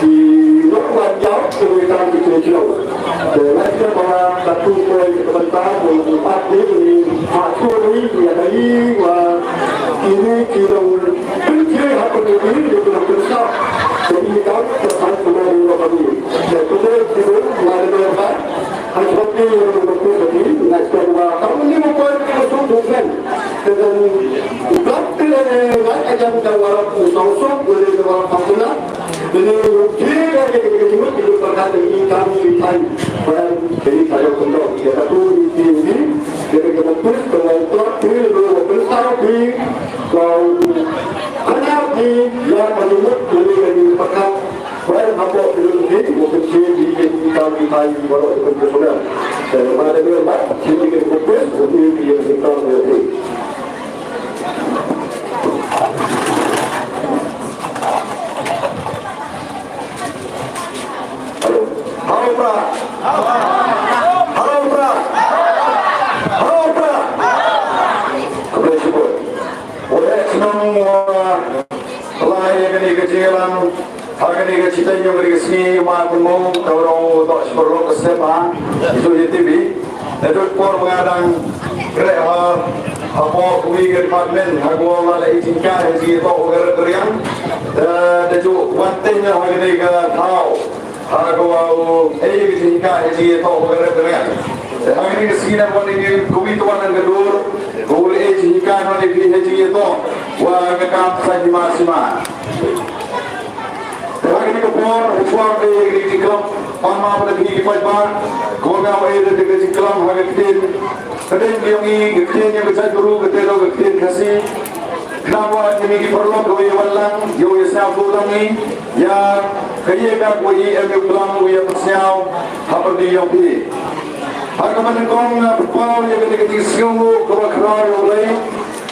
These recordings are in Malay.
thì lúc mà giáo thì người ta bị chơi chiều để lấy cái mà đặt tu tôi cái bánh ta rồi phát đến thì họ thua đấy thì đấy và kỳ đồng cứ chơi họ còn được ý được làm sao thì đi giáo cho phải của mình là gì để tôi đây thì đúng là được phải anh không đi được tôi phải đi lại còn mà không như một cái số đủ lên cho nên rất cái này anh em đang vào cuộc sống suốt rồi vào phòng đó jadi jika kita cuma hidup berkata ini kami ditai dan jadi saya kondok kita tu di sini jadi kita terus mengontrol diri dulu bersama di kau anak di yang menurut diri dari pekan dan apa dulu ini mungkin di kami ditai walau itu berbeda dan mana dia nak jadi kita fokus untuk dia kita mengerti. Halo Pra, halo Pra, halo Pra. Kembali syukur. Oleh senang lahir kini kecilan, harga ni kecita yang berisi maupun mau kalau tak seperlu kesepan itu di TV. Itu por mengadang kerja apa kami ke departmen aku malah izinkan haji itu kerja dan itu wantinya harga ni ke tahu. Aku ini sehingga haji itu bergerak. Hari ini sekianวันนี้kami tuan dan kedua, boleh sehingga hari ini haji itu wah kekam saja masih. Hari ini kepor, usual di kelam, pama pada di pajban, kau ada di kelam hari ini. Sedang diungi ketiin yang besar guru ketiin lo ketiin kasih. Kenapa ini perlu kau walang, yo isam pulangi, ya kaya kau ini pulang kau persiaw, apa dia yang Hakaman kong pau yang ketika siungu kau kerar oleh,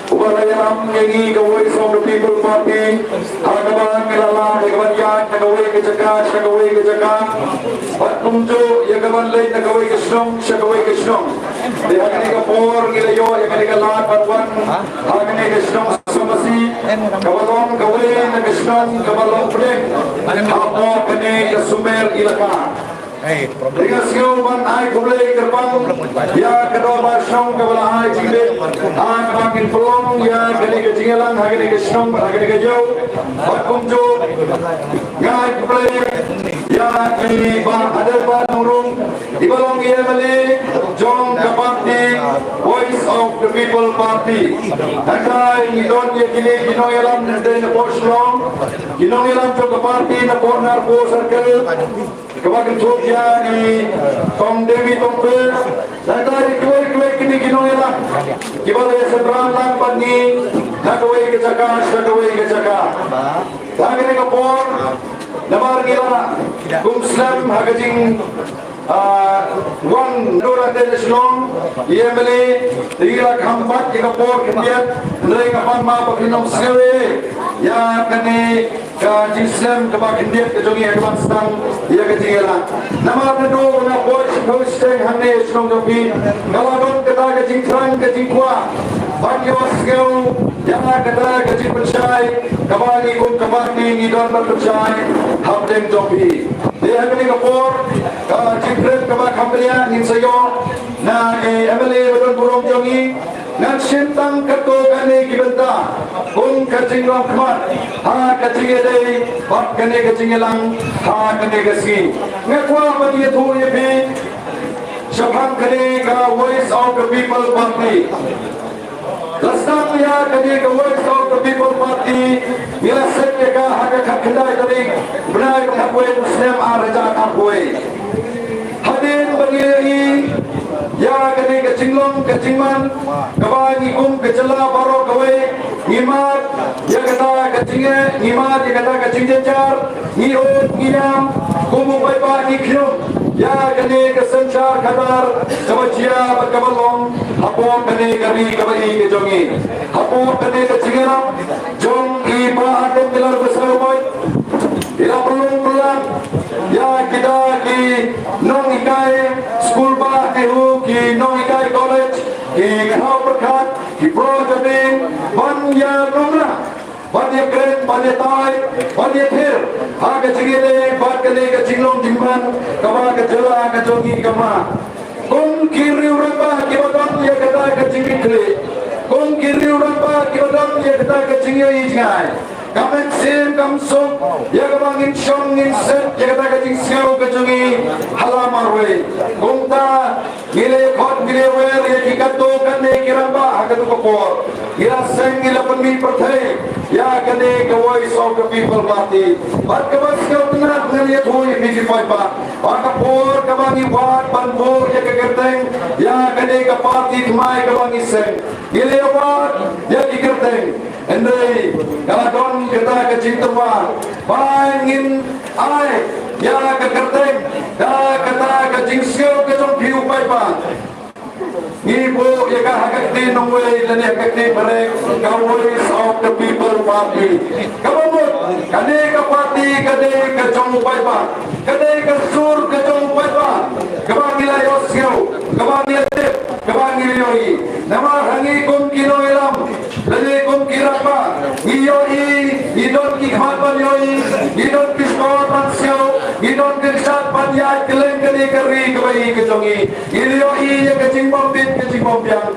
ubarayam yang Voice of the People Party, hakaman kelala, hakaman yan, kawai kecakap, patunjuk yang kawan lain kawai kesnong, kawai kesnong. Dia kini kapor gilayo, yang kini kalah parwan, kini kesnong. Kabalong kawin na kesnong kabalong prek ako kani kasumer ilaka dengan siuman ay kulay gerbang ya kedua basong kabalahay jilid ang pangin pelong ya kani kejingelan kani kesnong kani kejau pakumjo ngay kulay ya kani ada panurung ibalong iya mali John Kapati Voice of the People Party Nanday idon ya kini ginongelam nanday na poslong ginongelam jo Kapati na corner po circle kabagan Jogja ni Tom Dewi Tompel nanday kuwai kini ginongelam kibala seberang lampan ni nakawai kecaka lagi ni kapor namar gila kumslam hagajing one dora teneslong yemeli tira kampat ke kapor kebiat ndai kapan ma pakinom sewe ya kani ka jislam ke bakindiat ke jongi advan stang ya ke tingala nama do na voice steng hanne slong dopi galadon kata ke jingtran ke jingkwa Banyos kau jangan kata ke jingpensai kabani kum kabani ngidon berpersai habdeng dopi dia kini kapor jingkret kabak hambrian nin sayo na MLA badon burong jongi nan sintang kato kani kibenta kung kacinglang kmat ha kacingedai bak kani kacinglang ha kani kasi ngakwa pati itu yepi syabhang kani ka Voice of the People Party Lastang ya kani ka Voice of the People Party mila sekte ka haga kakendai tadi benai kakwe muslim araja kakwe hadir bagi ya kani kacinglang kacingman kabani kum kecela baro kawe ngimat ya kata kecingnya ngimat ya kata kecing jencar ngiut ngiyam kumung baipa ngikyum ya kene kesencar kadar kebajia berkabalong hapo kene kari kabai kejongi hapo kene kecingnya jong iba akan gelar besar boy ila pelung ya kita ki nong ikai school ba ki hu ki nong ikai college ki hau perkat ki pro jading ban ya nongla ban ya kren ban ya tai ban ya thir ha ke chingile ban ke ne ke chinglong jingban kama ke jela ke jongi kama kong ki riu ramba ki bodon ya kata ke chingikle kong ki riu ramba ki bodon ya kata ke chingi ijai kamen sim kamsuk ya kabangin shong in set ya kata kajing siau kajungi halamarwe gongta gile khot gile wer ya kikato kane kiramba hakatu kopor ila seng ila penmi perthai ya kane the voice of the people party bat kabas kau tengah ngeliat hui biji paipa bakapor kabangi wat banbor ya kekerteng ya kane ka party mai kabangi seng gile wat ya kikerteng Andai kalakon kita kecintawa bangin ai ya kekerteng da kata kejingsio kejong piu paipa ibu ya kahakti nongwe lani hakti barek kawoi of the people party kabamut kade ka party kade kejong paipa kade ka sur kejong paipa kabangila yosio kabangila tip kabangila yoi nama hangi kum kilo ilam lani kum kirapa iyoi idon ki khapan yoi idon piskor pansio idon kirsat panyai keleng kade kari kabai kejongi iyoi ya kecing bombit kecing bombyang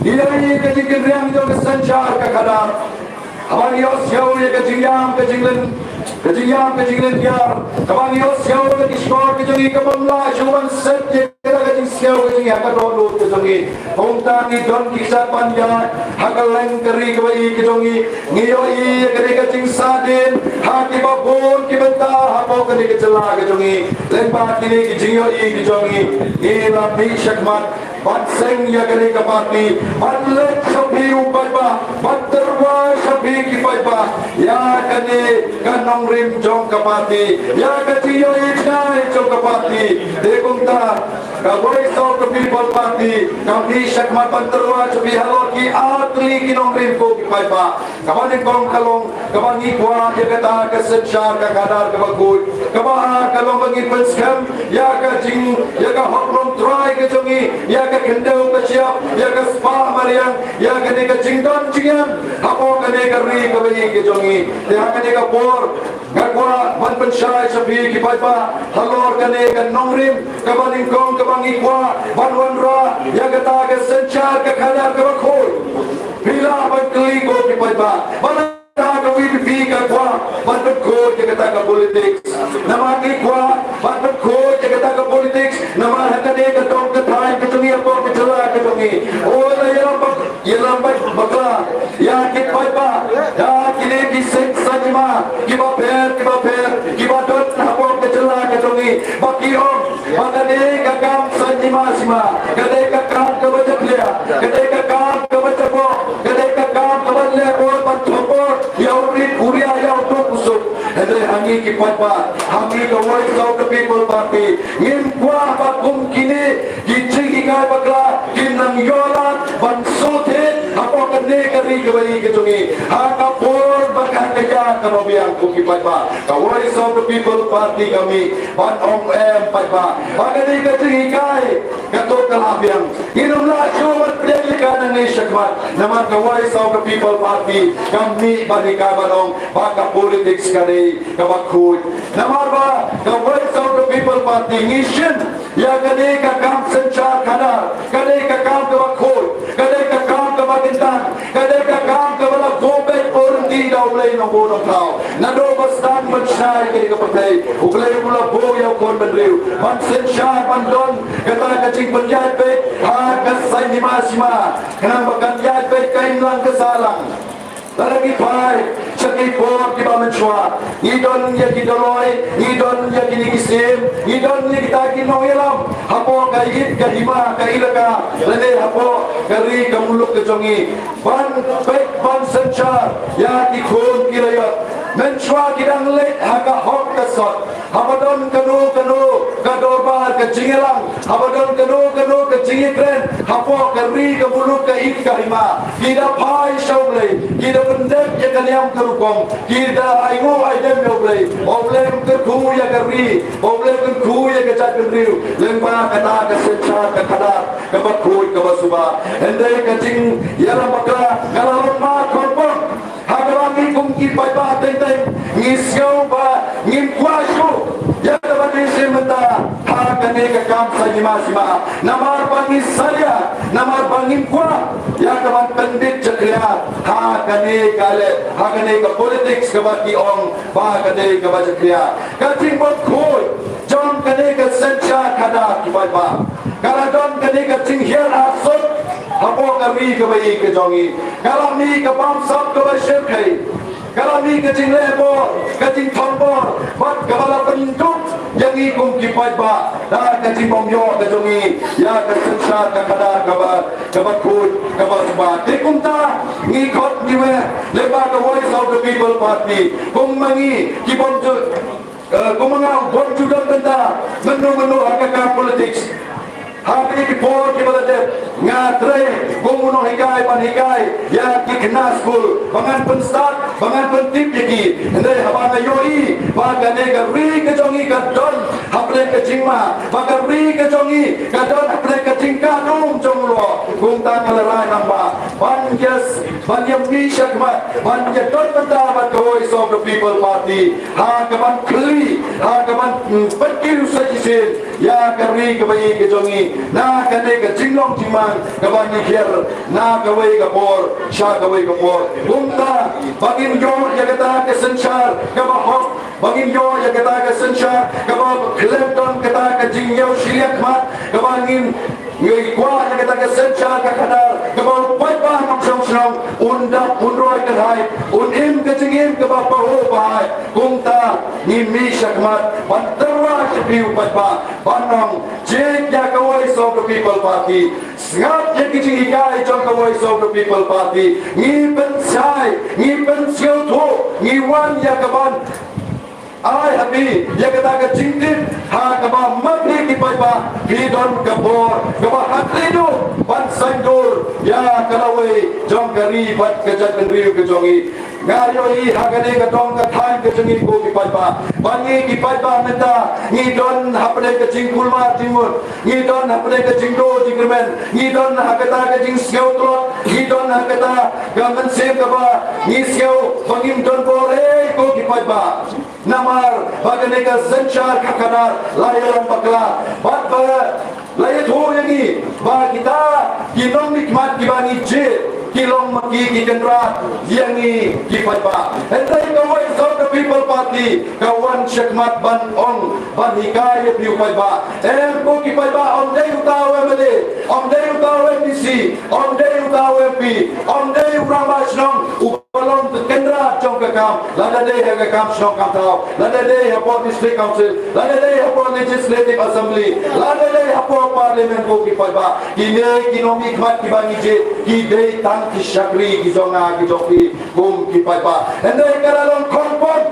iyoi kecing kriang jo kesancar kakadar abang yos yau ya kecing len biar abang yos yau ke diskor kejongi kebamla cuman set ya kecing siau kecing hakadon kejongi Hongtang idon kisah panjang hakaleng keri kebai kejongi ngiyoi keri kecing sadin hati babon kibentar hapo keri kecela kejongi lempat kini kejingoi kejongi ila bi syakmat banseng ya keri kepati banlet sabi upaiba banterwa sabi kipaiba ya kani kanong rim jong kepati ya keciyoi cai jong kepati dekungta kawai so the people party kami syakmat banterwa sabi halor ki atli kinong rim ko kipaiba kamani kong kalong kamani kwa ya kata kesensyar kakadar kabagul kama kalong bagi penskam ya kajing ya ka hokrong try kejongi ya ka kendau kesiap ya ka spa mariang ya ka ne ka jingdon jingan hapo ka ne ka ri ka bagi kejongi ya ka ne ka por gakwa ban pensyai sabi kipaiba halor ka ne ka nongrim kamani kong kabangi kwa ban wanra ya kata kesensyar kakadar kabagul bila bagli ko kipaiba Taga wibi ka kwa bantu ko kata ka politics nama ki kwa bantu ko kata ka politics nama hakane ka tong ka thai ka tungi apo ka chala ka tungi ola yalam bakla ya ki paipa ya kine ki sek sajma ki ba per ki ba dot apo ka chala ka tungi baki om bagane ka kam sajma sima kade ka kam ka bajaplia kade ka kam ka bajapo kade ka kam ka balle or bantu Yauri Kuria Yauto Kusuk Hede Hangi Ki Paipa Hangi the voice of the people party Ngin Kwa Bakum Kini Gichi Hikai Bakla Kinang Yola Bansute Apo Kane Kari Kawali Ketungi Haka Por Bakang Kaya Kamabiang Kuki Paipa The voice of the people party kami Ban Om M Paipa Bagani Kachi Hikai Kato Kalabiang Inumla Chumat Pilikan Ni Syakmat Nama the voice of the people party kami bani kabanong baka politics kani kabakut namarba the voice of the people party ngishin ya kani kakam sencar kana kani kakam kabakut kani kakam kabatintan kani kakam kabala gobek ordi daulay ng bunong tao nado bastan manshay kani kapatay uglay mula boyaw kon bedriw man sencar pandon kata kacing penjat pe ha kasay ni masima kanang baganyat pe kain lang kasalang Lagi pai sakit por kita mencuat idon ya kita loi idon ya kini kisim idon ya kita kino ilam hapo kaid kahima kailaka lele hapo kari kamuluk kejongi ban baik ban sencar ya dikun kirayat mencuat kita ngelit haka hok kesot habadon kanu kadorbar kejingelang habadon kanu kejingikren hapo kari kamuluk kaid kahima kita pai syauble kita bendek ya kaliam kerukong kita aingu aidem yoblei oblem kerku ya kari oblem kerku ya kecat kendriu lemba kata kesencar kekadar kebakui kebasuba hendai kecing ya lambaka kalau ma kompon hagawangi kungki pai ba teng ngisau ba ngim kuasu ya dabani sementa hagane ka kam sajima namar bangi salia namar bangim kwa ya kawan pendit cekria hagane ka politics ka baki ong ba kane ka ba cekria kacing bot khoi jom kane ka sencha kada ki ba karadon kane ka cinghian asut hapo kami ka bai ka jongi kalau ni ka bam sab ka ba shirkai kalau ni kecing lebo, kecing tombor, buat kepala penunjuk, jangi kum kipai ba, dah kecing bomyo kejongi, ya kesensar kekadar kebakut kebasba. Tikumta ngikot niwe, leba the voice of the people party, kum mangi kibom tu, kum mangau bom judan benda, menu hakaka politics. Hari ini por kita ada ngatre, gumuno hikai pan hikai, ya kikna school, bangan penstat, bangan pentip jeki, hendai habana yoi, bagane gari kejongi kadon, haple kecingma, bagari kejongi kadon, haple kecingka dum jonglo, gumta ngalerai namba, banjam mishakma, banjam don benda the voice of the people party, ha kaman kli, ha kaman pekiru sajisin, ya gari kebayi kejongi. Na kane ka jinglong jimang kabani kher na kawai ka por sha kawai ka por bumta bagin yo yagata ke sanchar kaba hok bagin yo yagata ke sanchar kaba klepton kata ka jingyo shiliak mat kabangin ngai kwa yagata ke sanchar ka kadar kaba pai pa nam song unda unroi ka hai unim ka jingim kaba pa ho bai bumta ni mi shakmat pantarwa shipiu pa banong jek ya kawai of the people party snap ye kiching hikai trong the voice of the people party ni pen sai ni pen siêu tho ni wan ya kaban ai happy ya kata ka jingtin ha kaba mati ki pai ba bidon kabor kaba haklidu pan sandur ya kalawai jong kari bat kejat kendriu kejongi ngayoi hagane ka dong ka thain ke jengi ko ki pai ba bangi ki pai ba menta ni don hapne ka jingkulma jingmur ni don hapne ka jingdo jingremen ni don hakata ka jing siau trot ni don hakata ka mensem ka ba ni siau bangim don bore ko ki pai ba namar bagane ka sanchar ka kadar layaran bakla bat ba layat ho yangi ba kita kinong mikmat ki bani je kilong maki ki kendra yangi ki pai ba entai ka voice of the people party kawan shakmat ban ong ban hikai piu pai ba em ko ki pai ba om dei utaw mde om dei utaw MDC om dei utaw MP om dei ramashnom upalong kendra chong ka kam lada dei ha ka kam shnong kam thaw lada dei ha po district council lada dei ha po legislative assembly lada dei ha po parliament ko ki pai ba kine kinomik mat ki bani je ki dei tang ki shakri ki zonga ki joki kum ki pai ba endai karalon konpon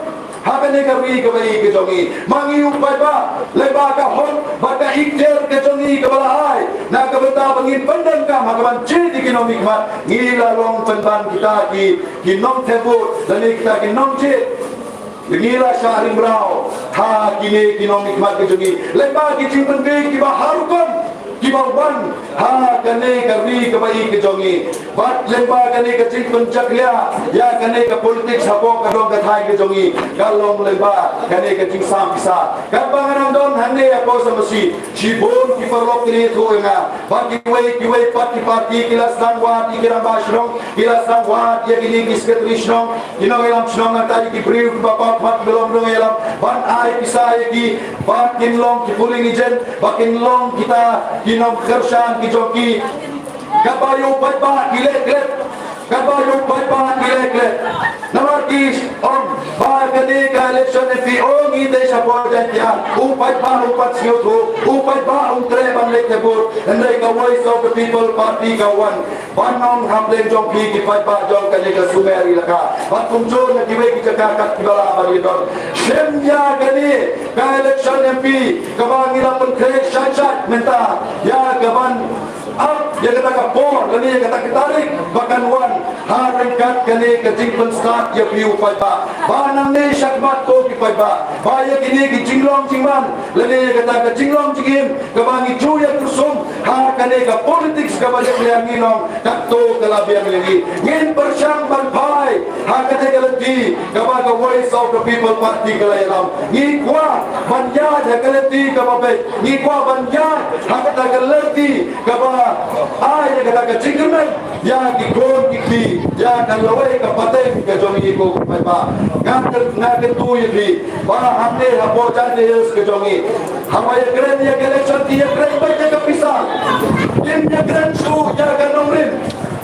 habene kari ke bai ke jongi mangi upai ba leba ka hon baka ikter ke jongi ke balai na ka beta bangin pandang ka magawan che di kinomik mat ngila long penban kita ki nom tebut dan kita ki nom che ngila syahrin brau ha kini kinomik mat ke jongi leba ki cimpen ki ba harukan kibawan ha kane kari kebai ke jongi bat lemba kane ke cing pencaklia ya kane ke politik sapo kadong ke thai ke jongi kalong lemba kane ke cing sam bisa kabangan don hande apa samasi cibon ki perlok ni tu nga bat kiwei parti kilas dan wat ikiram bashrong kilas dan wat ya kini kisketrishnong kinong elam shnong tadi ki brief bapa pat belum dong elam ban ai bisa ki bat kinlong ki puling ijen bakin long kita kinom kershan ki joki kabayo patba kilet kabayo paypahan gilek-gilek. Namarkis om bagani ka election fi ongi desha project ya upay pa upat siyoto upay pa tre ban lekebur andai ka voice of the people party ka wan banong hamlen jong pi ki pay pa jong kani ka sumeri laka batum jo na diwe ki jaka kat kibala bari don semya gani ka election MP ka bangila pun krek shat menta ya gaban up ya kata ka por kani ya kata kitarik bakan wan harengkat kani ka jingpun start ya piu pay pa banang ne syakmat to ki pay pa baya kini ki jinglong jingman lani ya kata ka jinglong jingim ka bangi chuya kusum ha kani ka politics ka bajak liang nginong kakto kalabiang lagi ngin persyang ban pai ha kata ka lati ka baga voice of the people party kalayam ngi kwa banyad ha kalati ka babay ngi kwa banyad ha kata ka lati ka ba ay kata ka jingman ya ki kon ki ya kan lawai ka patay ka jomi ko pay pa ngaken tu yi ba hamne ha bojan de ke jomi hamaya kren ya election ki ya kren ba ka pisa kim ya kren su ya kan nomrin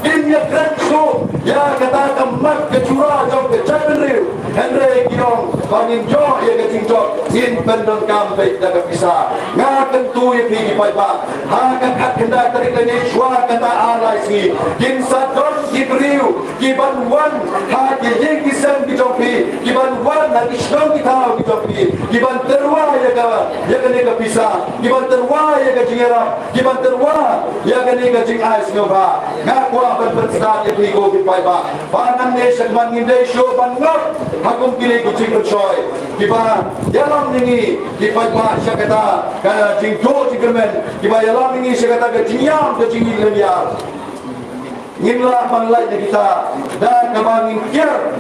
kim ya kren su ya kata ka mat ke chura jom ke chapenriu Henry Giong bangin jo ya ke jingjo in pendon kam baik da ka pisa ngaken tu yi ki pay pa ha ka kenda tarik ni shwa kata alai si kim sa don ki briu ki ban wan ha ki yeng ki sem ki jopi ki ban wan na ki shnong ki thao ki jopi ki ban terwa ya ka ne ka pisa ki ban terwa ya ka jingera ki ban terwa ya ka ne ka jing ais no ba nga kwa ban sta ya ki go ki pai ba nan ne shakman ngin dei sho ban ngop hakum ki ki jing choi ki ba yalam ningi ki pai ba shakata ka jing to jingmen ki ba yalam ningi shakata ka jingyam ka jing lemya ngimlah manlai kita dan kemangin kier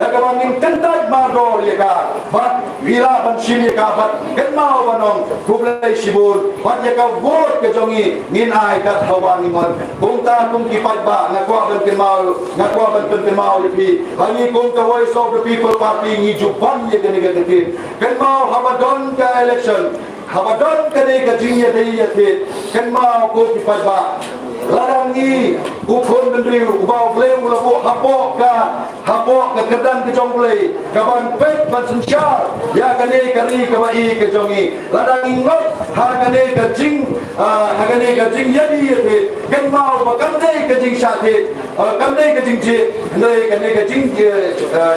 dan kemangin kentai mador ya ka bat vila ban sim ya ka bat kenmau banong kublai sibur bat ya ka vote ke jongi min ai kat hawani mon kung ta kung kipat ba ngakwa ban kenmau lepi bagi kung ka voice of the people party ni jupan ya ke negatif kenmau habadon ka election habadon ka ne ka jingya dei ya te kenmau ko kipat ba larangi ukon bendriu ubau bleu labu hapok ka kedang ke jonglei kaban pet ban sensyar ya kane kari ka mai ke jongi larangi ngot ha kane ka jing yadi ye kan mau bakam dei ke jing syate kam dei ke jing je nei kane ke jing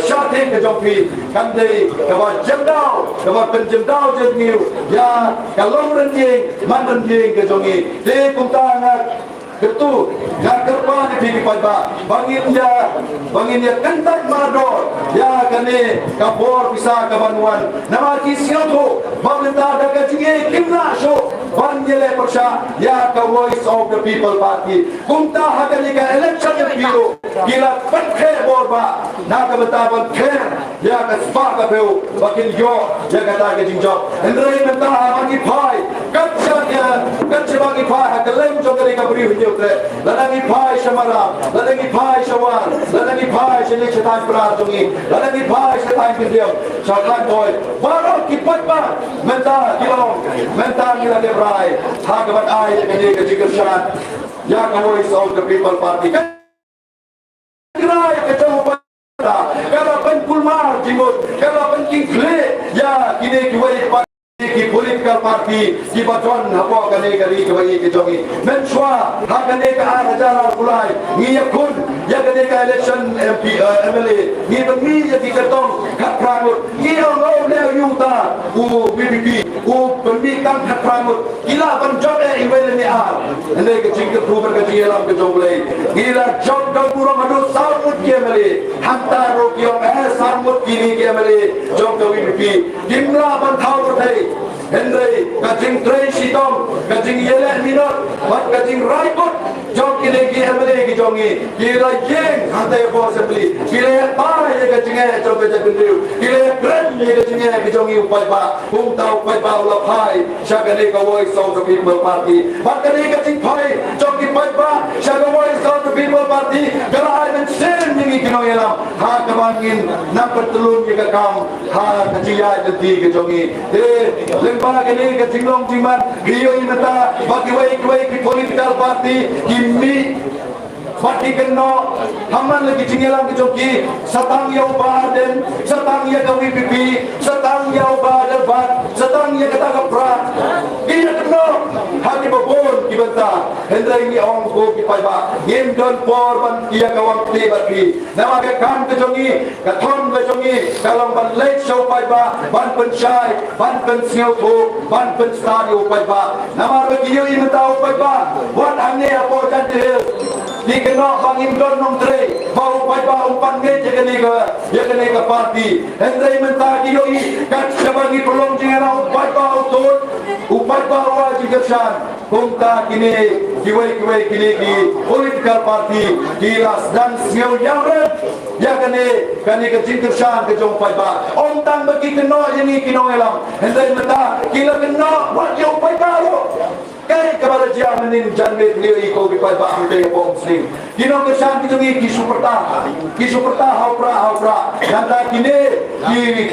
syate ke jongpi kam dei ka ba jemdau ka ba penjemdau jengmiu ya kalong renjing man renjing ke jongi de kum ta Ketu, yang kerpa di pigi pada bangin dia kentak mador, ya kene kapor bisa kabanuan. Nama kisah tu, pemerintah ada kecinggi kimna show, banjele persya, ya ka voice of the people party. Kumta hakani ka election biru, gila penkhe borba, nak betaban khe, ya ka spa ka peu, bakin yo, ya kata kecingjo. Hendrai mentah bagi pai, kacya bagi pai, hakalem jogari ka beri hujau. Lalangi pai shamara, lalangi pai shawan, lalangi pai shalik shatan pratungi, lalangi pai shatan pindiam, shatan boy. Barang kipat ba, menta kilong, menta nila lebrai, hagabat ay kene kajikar shan, ya ka voice of the people party. Kirai kacau pada, kalau penkulmar jimut, kalau penking kle, ya kini kiwai party. Ki political party ki baton hapo kane kari kawai ke jongi menshwa ha kane ka arajara kulai ni yakun ya kane ka election MP MLA ni bagi ya ki katong khatramut ki lo le yuta u BBP u pembikan khatramut gila banjot iwel ni ar ene ke jing ke prover ke jilam ke jonglei gila jot dong puro madu sarmut ke MLA hatta ro ki sarmut kini ke MLA jong ke BBP gimla ban thau thai Henry kajing Tracy Tom kajing Yelen Minot bat kajing Raikut jong kini ki MLA ki jongi kira jeng hantai possibly kira pa ye kajing jong ke jabindriu kira kren ye kajing ki jongi upai ba kung tau upai ba ula pai syagane ka voice of the people party bat kani kajing pai jong ki upai ba syaga voice of the people party kala ay sen ni kinong yalam ha kamangin nampak telun ye kam ha kajing ya jadi ki jongi lembaga ini ke jinglong jingman griyo imata bagi wai ki political party kimi Bati keno haman lagi cingelang kejoki satang yau baden satang ya kawi pipi satang yau badan satang ya kata kapra kini keno hati babon kibanta hendra ini orang ko kipai ba game don por ban ia kawang play bati nama ke kan kejoki kathon kejoki kalau ban late show pai ba ban penchai ban pensiau ko ban penstadio pai ba nama bagi yo ini tahu pai ba buat ane apa jadi di kena bangin don nong tre bau pai ba umpan ge jekene ka parti hendrai menta kioi kat sebangi pelong jengera upai ba utut upai ba wa jigersan kumta kini kiwai kini ki political party kilas dan siau yang ya kene ke jigersan ke jong pai ba om tang bagi kena ini kino elam hendrai menta kila kena buat yo pai ba kay kepada dia menin janme beliau iko bipai ba amde bom sing kino kesan kitungi kisu perta haupra nanda kini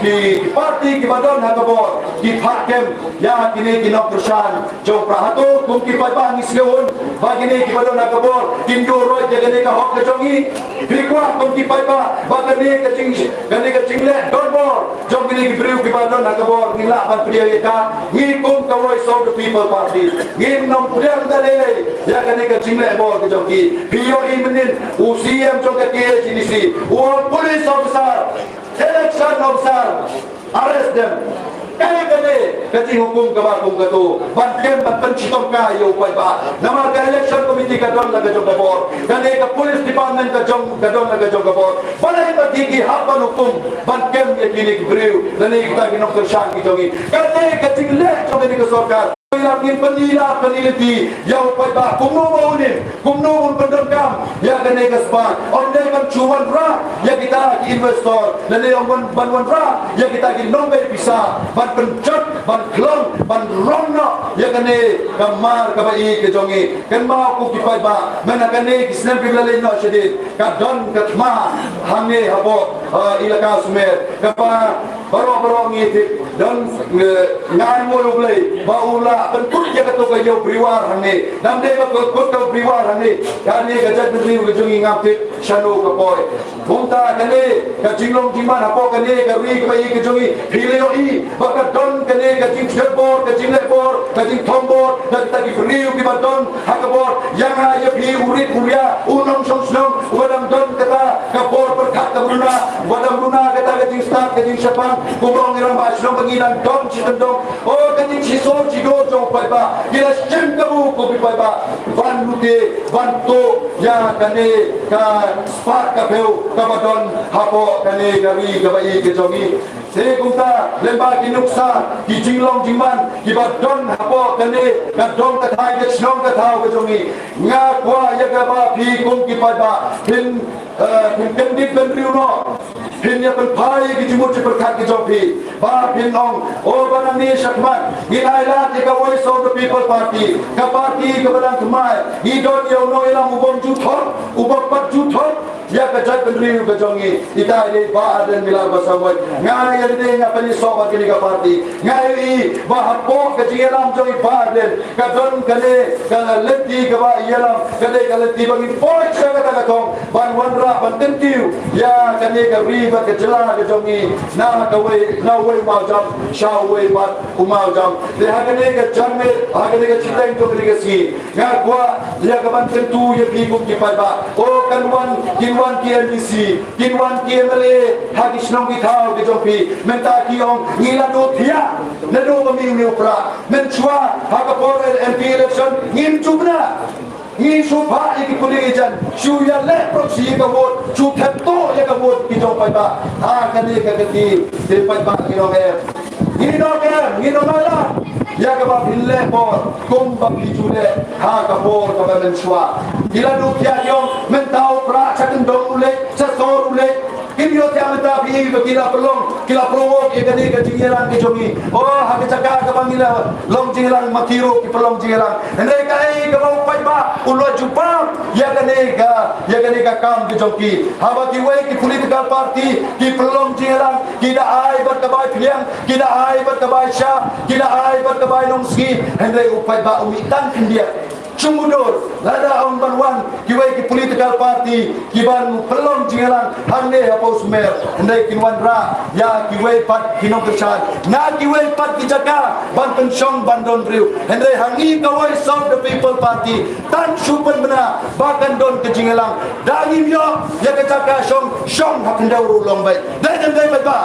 di parti kibadon hakabor di hakem ya kini kino kesan jong prahato kum kipai ba ngisleun bagini kibadon hakabor kindo roy jagane ka hok kejongi bikwa kum kipai ba bagane kecing le donbor jong kini kibriu kibadon hakabor ngila ban priya ngikum kawai so the people party ngim nom priang dale ya kane kecing le bor kejongi bio imenin UCM jong ke KCDC or police officer election officer arrest them kane kecing hukum kabakum kato bankem pencitong kayo pai ba nama ka election committee ka don laga jong bor kane ka police department ka don laga jong bor balai ba digi hapan hukum bankem ye kinik breu kane kita kinok tersan kitongi kane kecing le jong ni ka sarkar Ilangin peneliti yang pada kumno pendekam ya kena kesban onde kan cuan ra ya kita investor dan yang banwan ra ya kita nomor bisa ban pencet ban klong ban rongno ya kena kamar kabai kejongi kan mau ku kipai ba mana kena kisnem biblale no sedit kadon katma hange habo ilaka sumer kapa baro ngiti dan ngan mo loblay baula bentuk je kata kau priwar hane nam de kau priwar hane kane gajat beri ujung ngapit shano kapoy bunta kane ka jinglong jiman apo kane ka ri kai ke jongi hileo i baka don kane ka jing sebor ka jing lebor ka jing tombor dan tadi riu ki badon hakabor yang aja bi urit kuria unong song wadam don kata kapor berkat kamuna wadam luna kata ka jing start ka jing sepang kumong irang basno pengilan don citendong oh ka jing siso jigo jong ba kila shem kamu ko pai ba van lute van to ya kane ka spark ka peu ka badon hapo kane gari gabai ke jongi se kumta lemba kinuksa ki jinglong jingman ki badon hapo kane ka dong ka thai ke snong ka thau ke jongi nga kwa ya ka ba phi kum ki pai ba pin kendit benriuno pin ya pen pai ki jimut perkat ki jopi ba pin ong o banani shakman gilailat ka voice of the people party ka party ka badang kemai hidot yo no ilang ubom juthor ubom pat juthor ya ka jat benriu ka jongi ita ile ba aden milar basawai ngai ya de nga pani sobat kini ka party ngai ba hapo ka jingelam jongi ba aden ka don kale ka letti ka ba yelam kale ka letti bagi poch ka kata tong ban wanra ban tentiu ya kane ka riba ka jela ka jongi na ka wei mau jam shao wei bat umau jam de ha kane ka janme ha kane ka citeng to kini ka si nga kwa ya ka ban tentu ya bi kum ki pai ba o kinwan ki NDC kinwan ki MLA ha ki snong ki thau ki jopi menta ki ong ngila do thia na do ba mi upra men chua ha ka por MP election ngin chupna ngi supa iki kulijan chu ya le proxy ka vote chu thepto ya ka vote ki jong pai ba ha kani ka kati te pai ba ki ong ngino mala ya ka ba phille por kum ba bijule ha ka por ka ba men chua ila du kya yong men tau pra chakin dong ule sa sor ule kimyo ta mata bi kila provo ke kani ka jingeran ki jomi oh ha ka chaka ka bangila long jingeran makiro ki pelong jingeran hendai kai ka ba pai ba ulo jupa ya kani ka kam ki joki ha ba ki wei ki political party ki pelong jingeran ki da ai bat ka bai phliang ki da ai bat ka bai sha ki da ai bat ka bai nong ski hendai upai ba umitan india sumudur lada ang banwan kiway ki political party kiban pelong jingalan hangne hapos mer ndai kinwan ra ya kiway pat kinong kersan na kiway pat kijaka ban pensong bandon riu ndai hangi kawai South the People Party tan supan bena bakan don ke jingalang dagim yo ya kejaka song hakndau ulong bai dai bai ba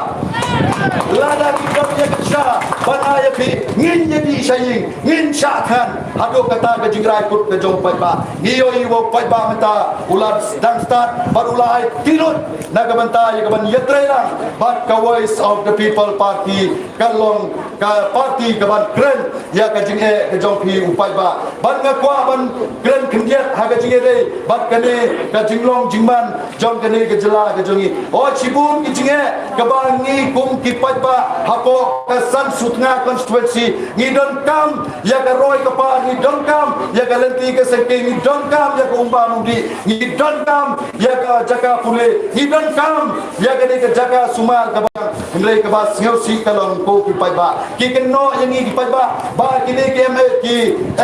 lada kita punya kerja banaya pi ngin jadi saying ngin syakhan hado kata ke jingrai put ke jong pai ba ngiyo iwo pai ba mata ulat dan start barulai tirut naga banta ya kaban yatrelang but ka voice of the people party kalong ka party kaban kren ya ka jinge ke jong pi upai ba ban nga kwa ban kren kendiat ha ka jinge dei bat kane ka jinglong jingman jong kane ke jela ke jongi o chibun ki jinge ka ban ngi kum ki pai ba hapo ka san sutnga constituency ni don kam ya ka roi ka pa ni don kam ya ka lenti ke sengke ni don kam ya ka umba mudi ni don kam ya ka jaka pule ni don kam ya ka ni ka jaka sumal ka bang nglai ka ba sngeu si kalong ko ki pai ba ki keno yang ni ki pai ba kini ke ki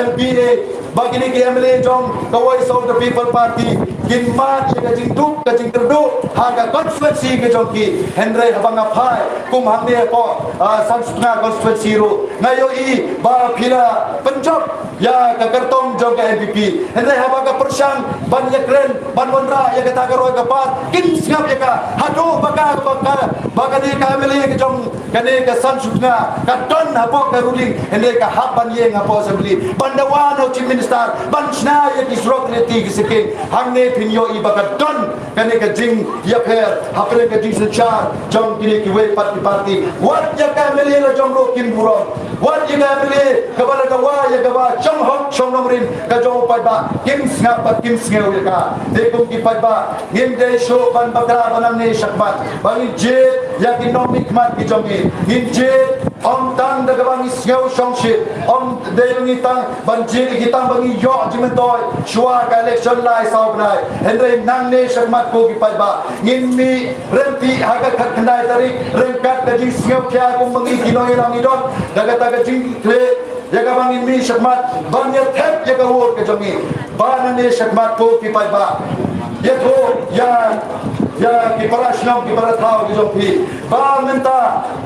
LPA ba kini ke MLA jong the voice of the people party kin ma ya ka jing duk ka jing terdu ha ka constituency ke jong ki Henry habang apai kum hang dia po san setengah constituency ru ngayo i ba pila penjob ya ka kartong jong ka MPP Henry habang ka persang ban ya kren ban wandra ya ka tagaroi ka pat kin singap ya ka hadu baka ni ka MLA ke jong kane ka san setengah ka don hapo ka ruling Henry ka haban ye ngapo assembly bandawan o chief minister ban sna ya ki srok ne ti ki siking hang ne pinyo i baka don kane ka jing ya pher hapre ka jing sechar jong kini ki we parti wat ya ka mele la jong ro kin buron wat ya ka mele ka bala ka wa ya ka ba chong hok chong nomrin ka jong pai ba kim snga pat kim snga ya ka de kum ki pai ba ngim de sho ban bakra banam ne shakmat bang je ya ki nomik mat ki jong ni ngim je om tang da ka bang snga shong shit om de ngi tang ban je ki tang bang yo jimen toy shwa ka election lai sau nai henry nang ne shakmat ko ki pai ba ngim mi renti ha ka khat khandai tari rengkat ka jing sngeu kya ko mangi kinoi lang idot daga ta ka jing kle ya ka bangin mi shakmat ban ya thep ya ka wor ka jongi ban ne shakmat ko ki pai ba ye tho ya ki parashnam ki parathao ki jong phi ba menta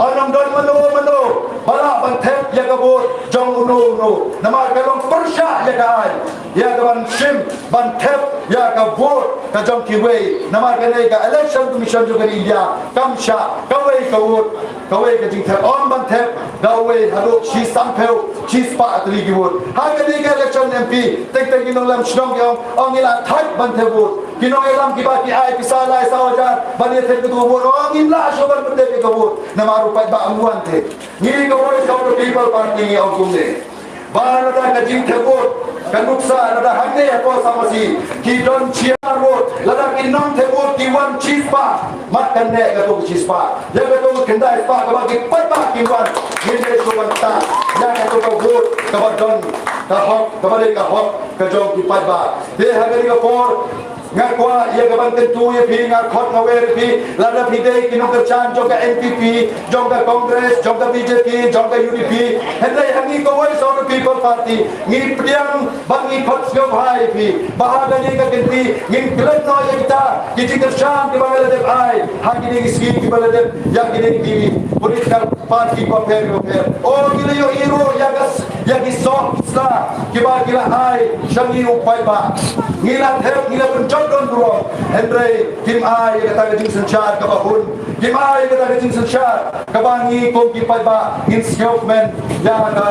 anam don mano bala ban thep ya ka wor jong no nama ka long persha ya ka ai ya ka ban sim ban thep ya ka wor ka jong ki wei nama ka ne ka election commission jo ka India kam sha ka wei ka wor ka wei ka jing thep on ban thep ka wei halo chi sam pheu chi spa atli ki wor ha ka ne ka election MP tek kinong lam shnong yong ong ila thap ban thep wor kinong elam ki ba ki ai pisala sa wajar ban ye thep ko wor ong imla shoban bande ki wor nama rupai ba amuan the ni ka voice of the people party ni ong kumne ba na ka jing thep wor kanuksa lada hangne ko samasi ki don chiar wor lada ki non the wor ki wan chispa mat kanne ga to chispa ya ga to kenda spa ka ba ki patpa ki wan ni so banta ya ga to wor ka ba don ka hok ka hok ka jong ki patba de ha ga ni ka por ngakwa ya gaban tentu ya pi ngakot ngawer pi lada pi de kinong kerchan jong ka NPP jong ka Congress jong ka BJP jong ka UDP hendai hangi ko voice of the people party ngi priang bangi khot syo bhai pi bahaga ni ka kenti ngi klet no ya kita kiti kerchan ki bangala de ai hangi ni ski ki bangala de ya ki ni political party ko pher o gile yo hero ya ki so sa ki ba gila ai shangi upai ba ngila thep ngila pencot don bro Henry kim ai kata ke jing senchar ka bahun kim ai kata ke jing senchar ka bangi kom ki pai ba in scopeman ya ka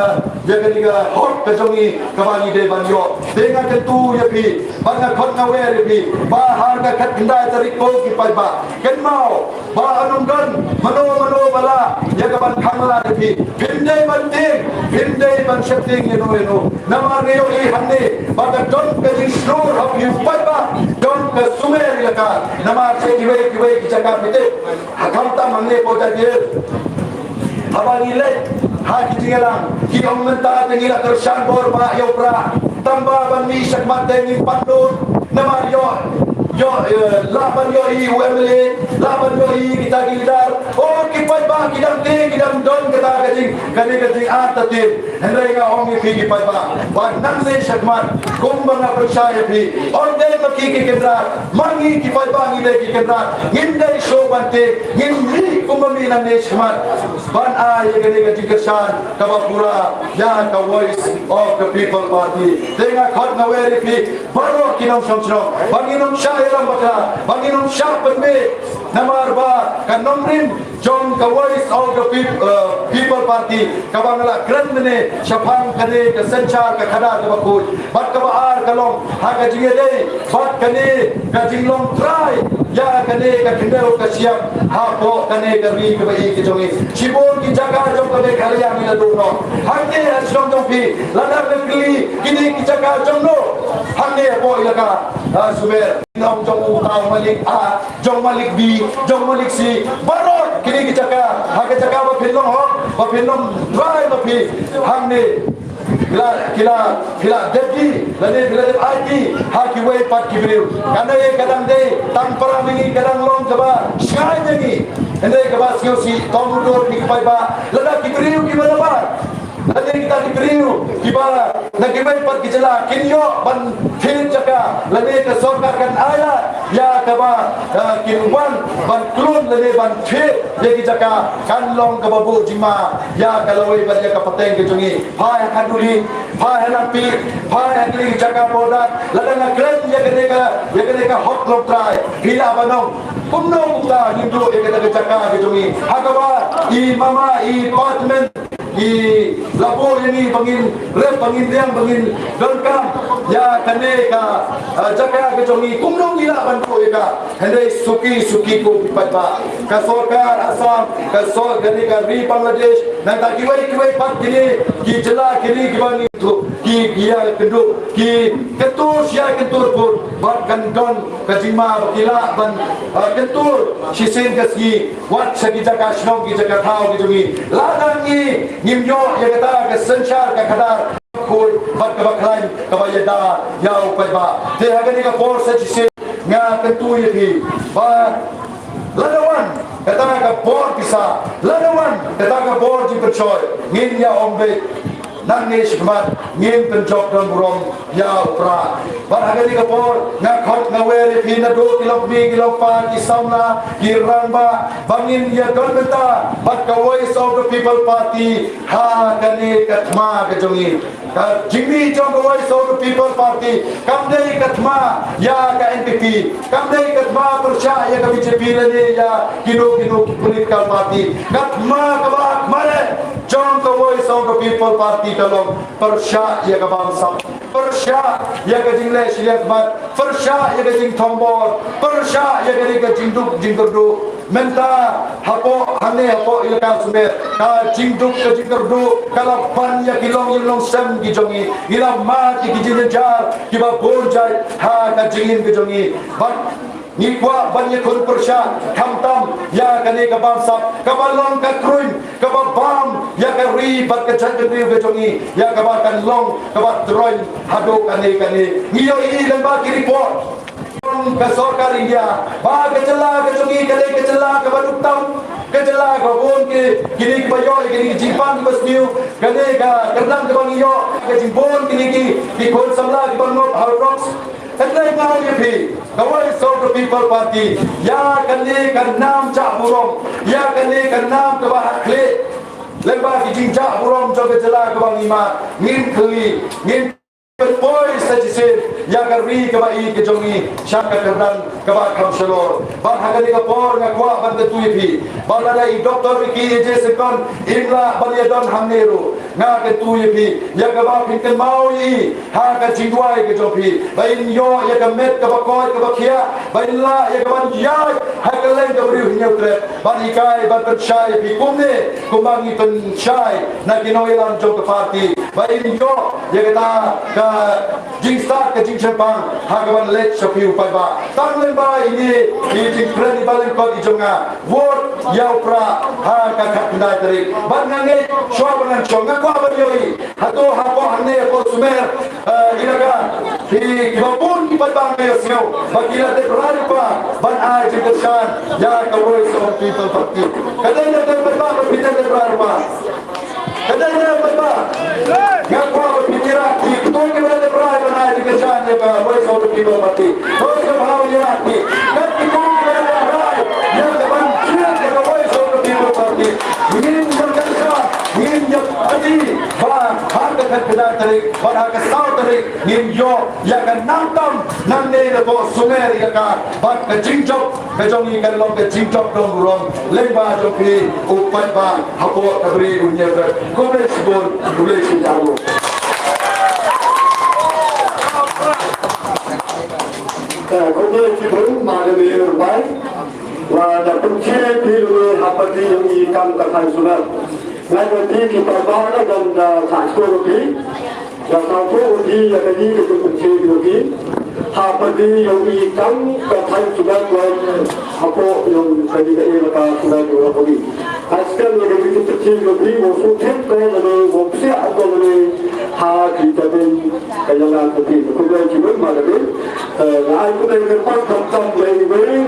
ya ke liga hot ka jongi ka bangi de banyo denga ke tu ya pi banga khot na we pi ba har ka khat kindai tari ko ki pai ba ken mau ba anum don mano bala ya ka ban khangla de pi bindai ban shapting eno namar ne yo i hanne ba ka don ka jing snor of you pai ba don ka sumer ya ka namar se ki we ki jaga pite hakam ta manne ko ta ye habani le ha ki jingalang ki omenta tengila tersan bor ba yo pra tamba ban mi sakmat dengin pandun namar yo yo laban yo i UMLA laban yo i kita gidar oh kipai ba kidam don kita kajing atatin hendai ga ong fi kipai ba wa nan le shadman kumbang percaya fi on dai maki ki kendra mangi kipai ba ngi dai ki kendra ngindai show bante ngindi kumbami nan le shadman ban a ye gane ga jiksan kabapura ya ka voice of the people party denga khot na weri fi baro kinong somchro banginom shahiram baka banginom shapan me namar ba kanomrin John ka voice of the people party kabangala grand ne shapang kane ka sanchar ka khada ka bakul bat ka ar kalong ha ka jinge dei bat kane ka jinglong try ya kane ka khindeo ka siap ha po kane ka ri ka bai ki jongi chibon ki jaga jong ka be khaliya mi la do no hande asong jong pi ladar ne kli kini ki jaga jong no hande po ilaka suber nom jong utang malik a jong malik b jong malik c barot kini ki jaga ha ka jaga ba philong ho ba philong dry ba phi hande kila dedi lane bila IT ha ki wei pat ki biru kana ye kadang de tang para mingi kadang long kaba shai dengi ende kaba sio si tom do ki pai ba lada ki biru ki bala ba lade kita ki biru ki bala na ki wei pat ki jala kinyo ban thin jaka lane ka sorkar kan aya ya kaba kinwan ban klun lane ban the ye ki jaka kan long kaba bu jima ya kalawai ban ya ka pateng ki jungi hai kaduli hai napi hai agli jaka boda ladana kren ye ka hot lok try hila banong kumno ta hindu ye ka jaka ki jungi hakaba I mama I apartment I lapo ini bangin rep bangin diang bangin dongkam ya kane ka jaka ke jongi kumno gila bantu eka hende suki ko pipa ka sarkar asam ka so gani ka ri Bangladesh na ta kiwai pat kini ki jela kini ki bani tu ki ya kendu ki ketur sia ketur pun bat kan don ka jima kila ban ketur sisen kasi wat sagi jaka shnong ki jaka thau ki jongi ladangi nimyo ye kata ke sanchar ka khadar khoi bat ka bakhlain ka ba yada yau pa ba te hagani ka force se nga tentu ye thi ba ladawan kata ka bor pisa ladawan kata ka bor ji percoy ngin ya ombe nang ni shmat ngin pen jok dan burom ya pra ba hagani ka bor nga khot nga weri phi na do kilok bi kilok pa ki sauna ki ramba bangin ya don beta bat ka voice of the people party ha kane katma ka jongi ka jingmi jong voice of the people party kam dei katma ya ka NPP kam dei katma persya ya ka BJP lane ya kino political party katma ka ba mare jong voice of the people party kalong persya ya ka bangsa persya ya ka jingle shiliat mat persya ya ka jing thombor persya ya ka jingduk jingkerdu menta hapo hane hapo ilaka sumer ka jingduk ka jingkerdu kala pan ya kilong sem ki jongi ila ma ki jinjar ki ba borjai ha ka jingin ki jongi bat ni kwa banye kon persya kamtam ya kane ka bangsa ka balong ka kruin ka bam ya ka ri bat ka chan ka jongi ya ka ba kan long ka ba troin hado kane ngiyo I dan ba ki report ka sarkar India ba ka jala ka jongi ka jala ka baduktam ka jala ka bon ke kini ka yo kini jipan ka sniu kane ka kardam ka bangiyo ka jimbon kini ki kon samla ki banno hard rocks Kadai ngau ye phi kawai so the people party ya kane ka nam cha burom ya kane ka nam ka ba khle lemba ki jing cha burom jo ka jala ka bangima ngin khli ngin Poi sajise ya garri ka ba I ke jongi shaka kardan ka ba councilor ba hagani ka por na kwa ban tu phi ba la I doctor ki je se kon imla ban ya don hamneru na ke tu phi ya ka ba phin kan mau I ha ka jingwai ke jo phi ba in yo ya ka met ka ba koi ka ba khia ba in la ya ka ban ya ha ka len ka bri hinyau tre ba I kai ba kan shai phi kumne kumangi kan shai na kinoilam jo ka party ba in yo ya ka jing start ke jing chepang hagawan let shopi upai ba tang len ba ini jing prani balen ko ijonga vote yau pra ha ka khat ndai tari ban ngange shwa ban chonga ko ba yoi hato ha ko hanne ko sumer inaga Ki kibapun kipatbang ngayon siyo. Magkila temporary pa. Ban ay jikasyan. Ya kaway sa people party. Kadang na temporary magpita temporary pa. Kadang na temporary. Yang ko magpitira. Kung kibala temporary ban ay jikasyan. Ya kaway sa people party. Kung kabahaw niya. Kad kung kibala temporary. Ya kaban siya ya kaway sa people party. Ingin berkata. Ingin yang adi. Ba harga kedah tarik. Ba harga saw tarik. Ingin yo. Ya kan nangtam nang ne na po sungai ya ka bat ka jingjok ka jong ni kan long ka jingjok dong rong lemba jo ki upat ba hapo tabri unya ka kore sibon dule si jago ka kore sibon ma de me bai wa da punche di lu hapati yang ikam ka kan sunar ngai ko ti ki pa ba na dan da kan ko ki ya satu di yang ini itu kunci lagi. Hapadi yang ikam kata sudah buat apa yang tadi saya kata sudah buat lagi. Asal yang itu kecil lagi, musuh tempat lagi, musuh apa lagi, kita pun kayangan seperti itu. Kemudian juga malah ni, aku dari tempat tempat lagi dari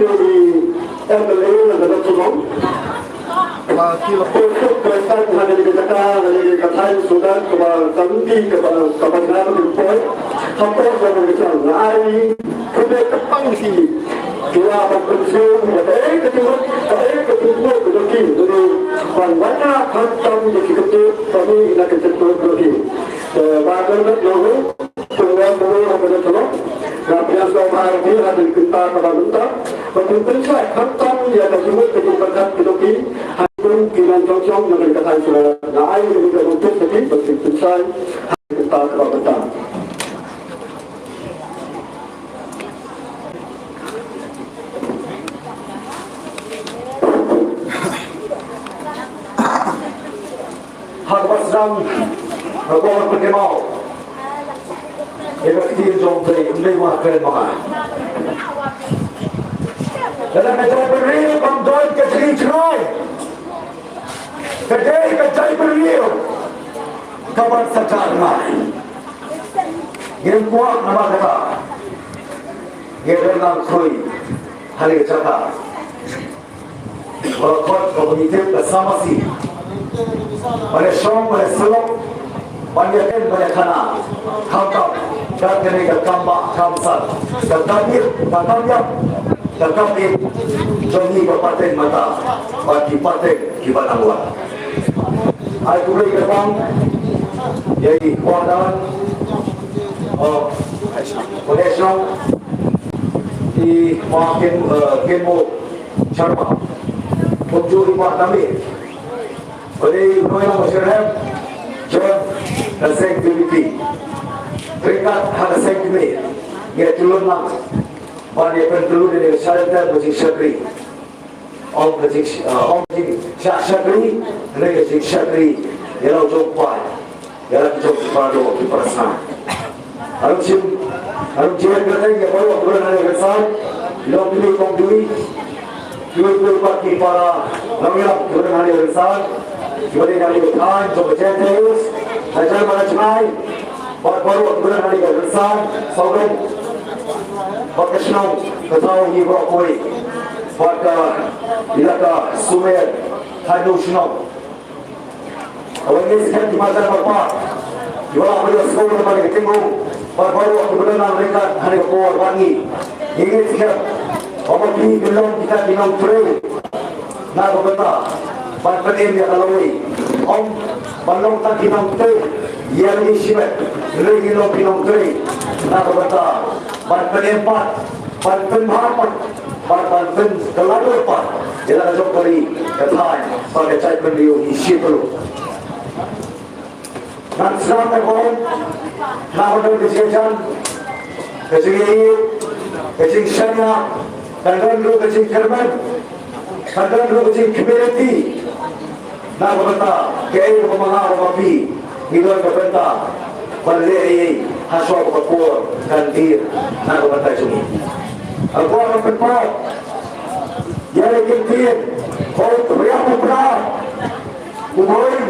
MLA ada semua. Untuk perasaan ada di Jakarta, ada di Kathai, Sudan, Kambi, Kabangan, Lumpur, hampir sama macam. Ai, sudah kepang sih. Kita berkonsum, ketemu lagi. Jadi banyak macam yang kita kami nak ketemu lagi. Bahagian lalu, semua apa dah semua. Rakyat Somali ini ada kita kepada penting saya macam yang tersebut kejutan lagi. Kailan jauh yang dikatakan sudah naik juga untuk sedikit berkisar kita kebataan. Harus sedang berbuat berkemau. Ia kecil jom beri lima kerana. Dalam acara beri pemdoi kecil cerai. Kedai kecai beriu kabar secara lain. Yang kuat nama kata. Yang dalam kui hari cakap. Kalau kuat komunitif bersama si. Pada syom, pada selok, banyak banyak kana, kamkap, dan kena kambak kamsat, ketamir, ketamir, jomi berpaten mata, bagi paten kibat awal. Aku beri kerbang jadi kuadran Malaysia di makin kemo Sharma Pujuri Pak Tamir oleh Noya Masyarakat John Security peringkat hak security ia turun lang pada pentelur dari syarikat berjik syakri Om syakri berjik syakri ialah jompai ialah jompai di perasaan Arum cium kata yang baru bulan hari besar lo pilih kongdui jual bagi para lamia bulan hari besar jual hari besar coba cetus ajar mana cemai baru bulan hari besar sobat pakai senang ketahui ni berokoi pakai ilaka sumer hadu senang awak ni sekarang di mana berapa jual beli sekolah bagi tinggu baru kebenaran mereka hari keluar pagi ini sekarang apa ni belum kita binang true nak berkata bantuan ini lalui om balong tak binang true yang ini siapa lagi lo binang true nak berkata bantuan empat bantuan berapa bantuan kelalu empat jalan jauh kali ketai pada cai beliau isi perlu dan selamat malam nak berkesiapan kecing syariah kadang lu kecing kerman kadang lu kecing community nak berkata kaya pemahal wapi hidup berkata balai haswa berkuar kandir nak berkata cumi aku akan berkuat jadi kandir kau teriak berkuat umarin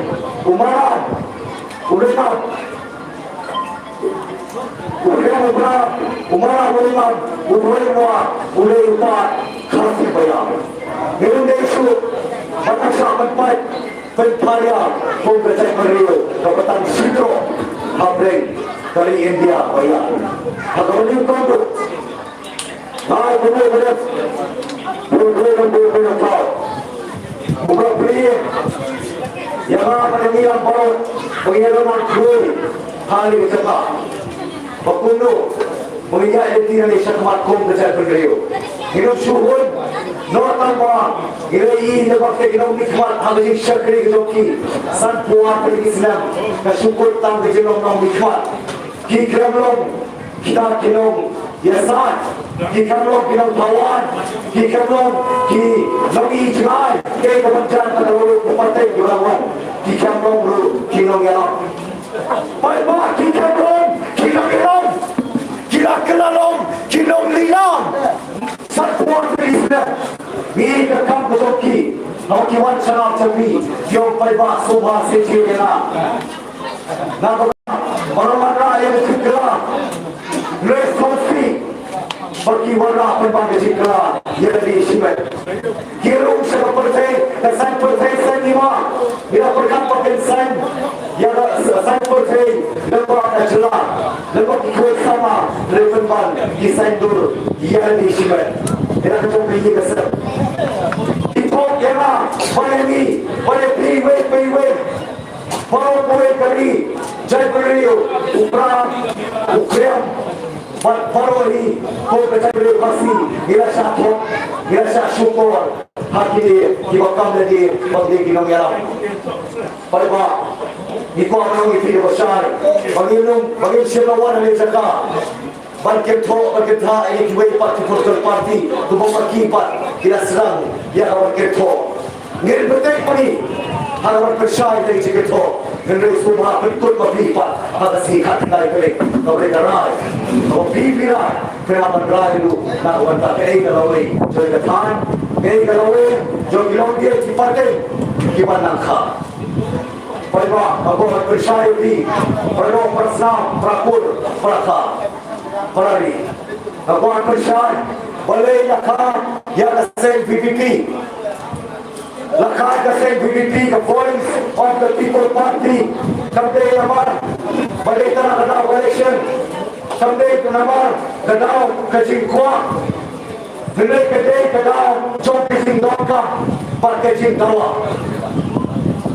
umaran udah ubah, umara ulimam, ulimwa, uliutat, kasih bayar. Indonesia, matasya menpai, penpaya, pembecah meriu, kabupaten Sidro, Habreng, dari India bayar. Hagawanin konduk, naik benar-benar, benar-benar kau. Bukan beli, yang apa yang hilang baru, pengiriman kue, hari bercakap. Bakundo, mengingat identitas Indonesia kematkum besar berdiri. Hidup suhun, normal bang. Ilai lepas kita nikmat habis syakri kejoki. San puan beri Islam, kesyukur tang kejelong nom nikmat. Kita belum, kita kelong yasan. Kita belum kita tawan. Kita belum kita lagi ijai. Kita kebencian pada orang umatai jurawan. Kita belum kita yang. Baik kita belum. Kita kelalom, kita lilam. Satuan Islam, ini kekam kejoki. Hakiwan sangat cermin, yang baik subah sejauhnya. Nak orang-orang yang segera, responsif, bagi warna pembangkit segera, yang diisikan. Kirung seperti kesan persen lima, bila berkata kesan, yang kesan persen lepas jelas, lepas ikut sama, lepas desain dulu, yang diisikan. Kita coba ini kesan. Ikut kena, pada priway. Baru boleh kali, jai beriu, ukram, baru ini, kau kata beriu kasih, dirasa syukur, hati dia, dibakam lagi, bagi kita mengalam. Pada pak, ikut orang itu besar, bagi siapa orang yang jaga, bagi kita ini kita parti, tu bagi kita serang, ya orang kita, ni betul pani. Harapan percaya dari kita, hendak semua betul berlipat. Ada sihat dari kita, mereka rai, berlipat. Peraman rai itu, nak wanita mereka lawai, jadi ketan, mereka lawai, jadi bilang dia dipakai, kiban nangka. Pada aku percaya di, pada persam, prakul, praka, perari. Aku percaya, boleh yang kasih PPP. Lakai kasih PDP, the voice of the people party. Someday naman, balik na kadaw election. Someday naman, kadaw kajingkwa. Nilay kadaw, chopising doka, pagkajing dawa.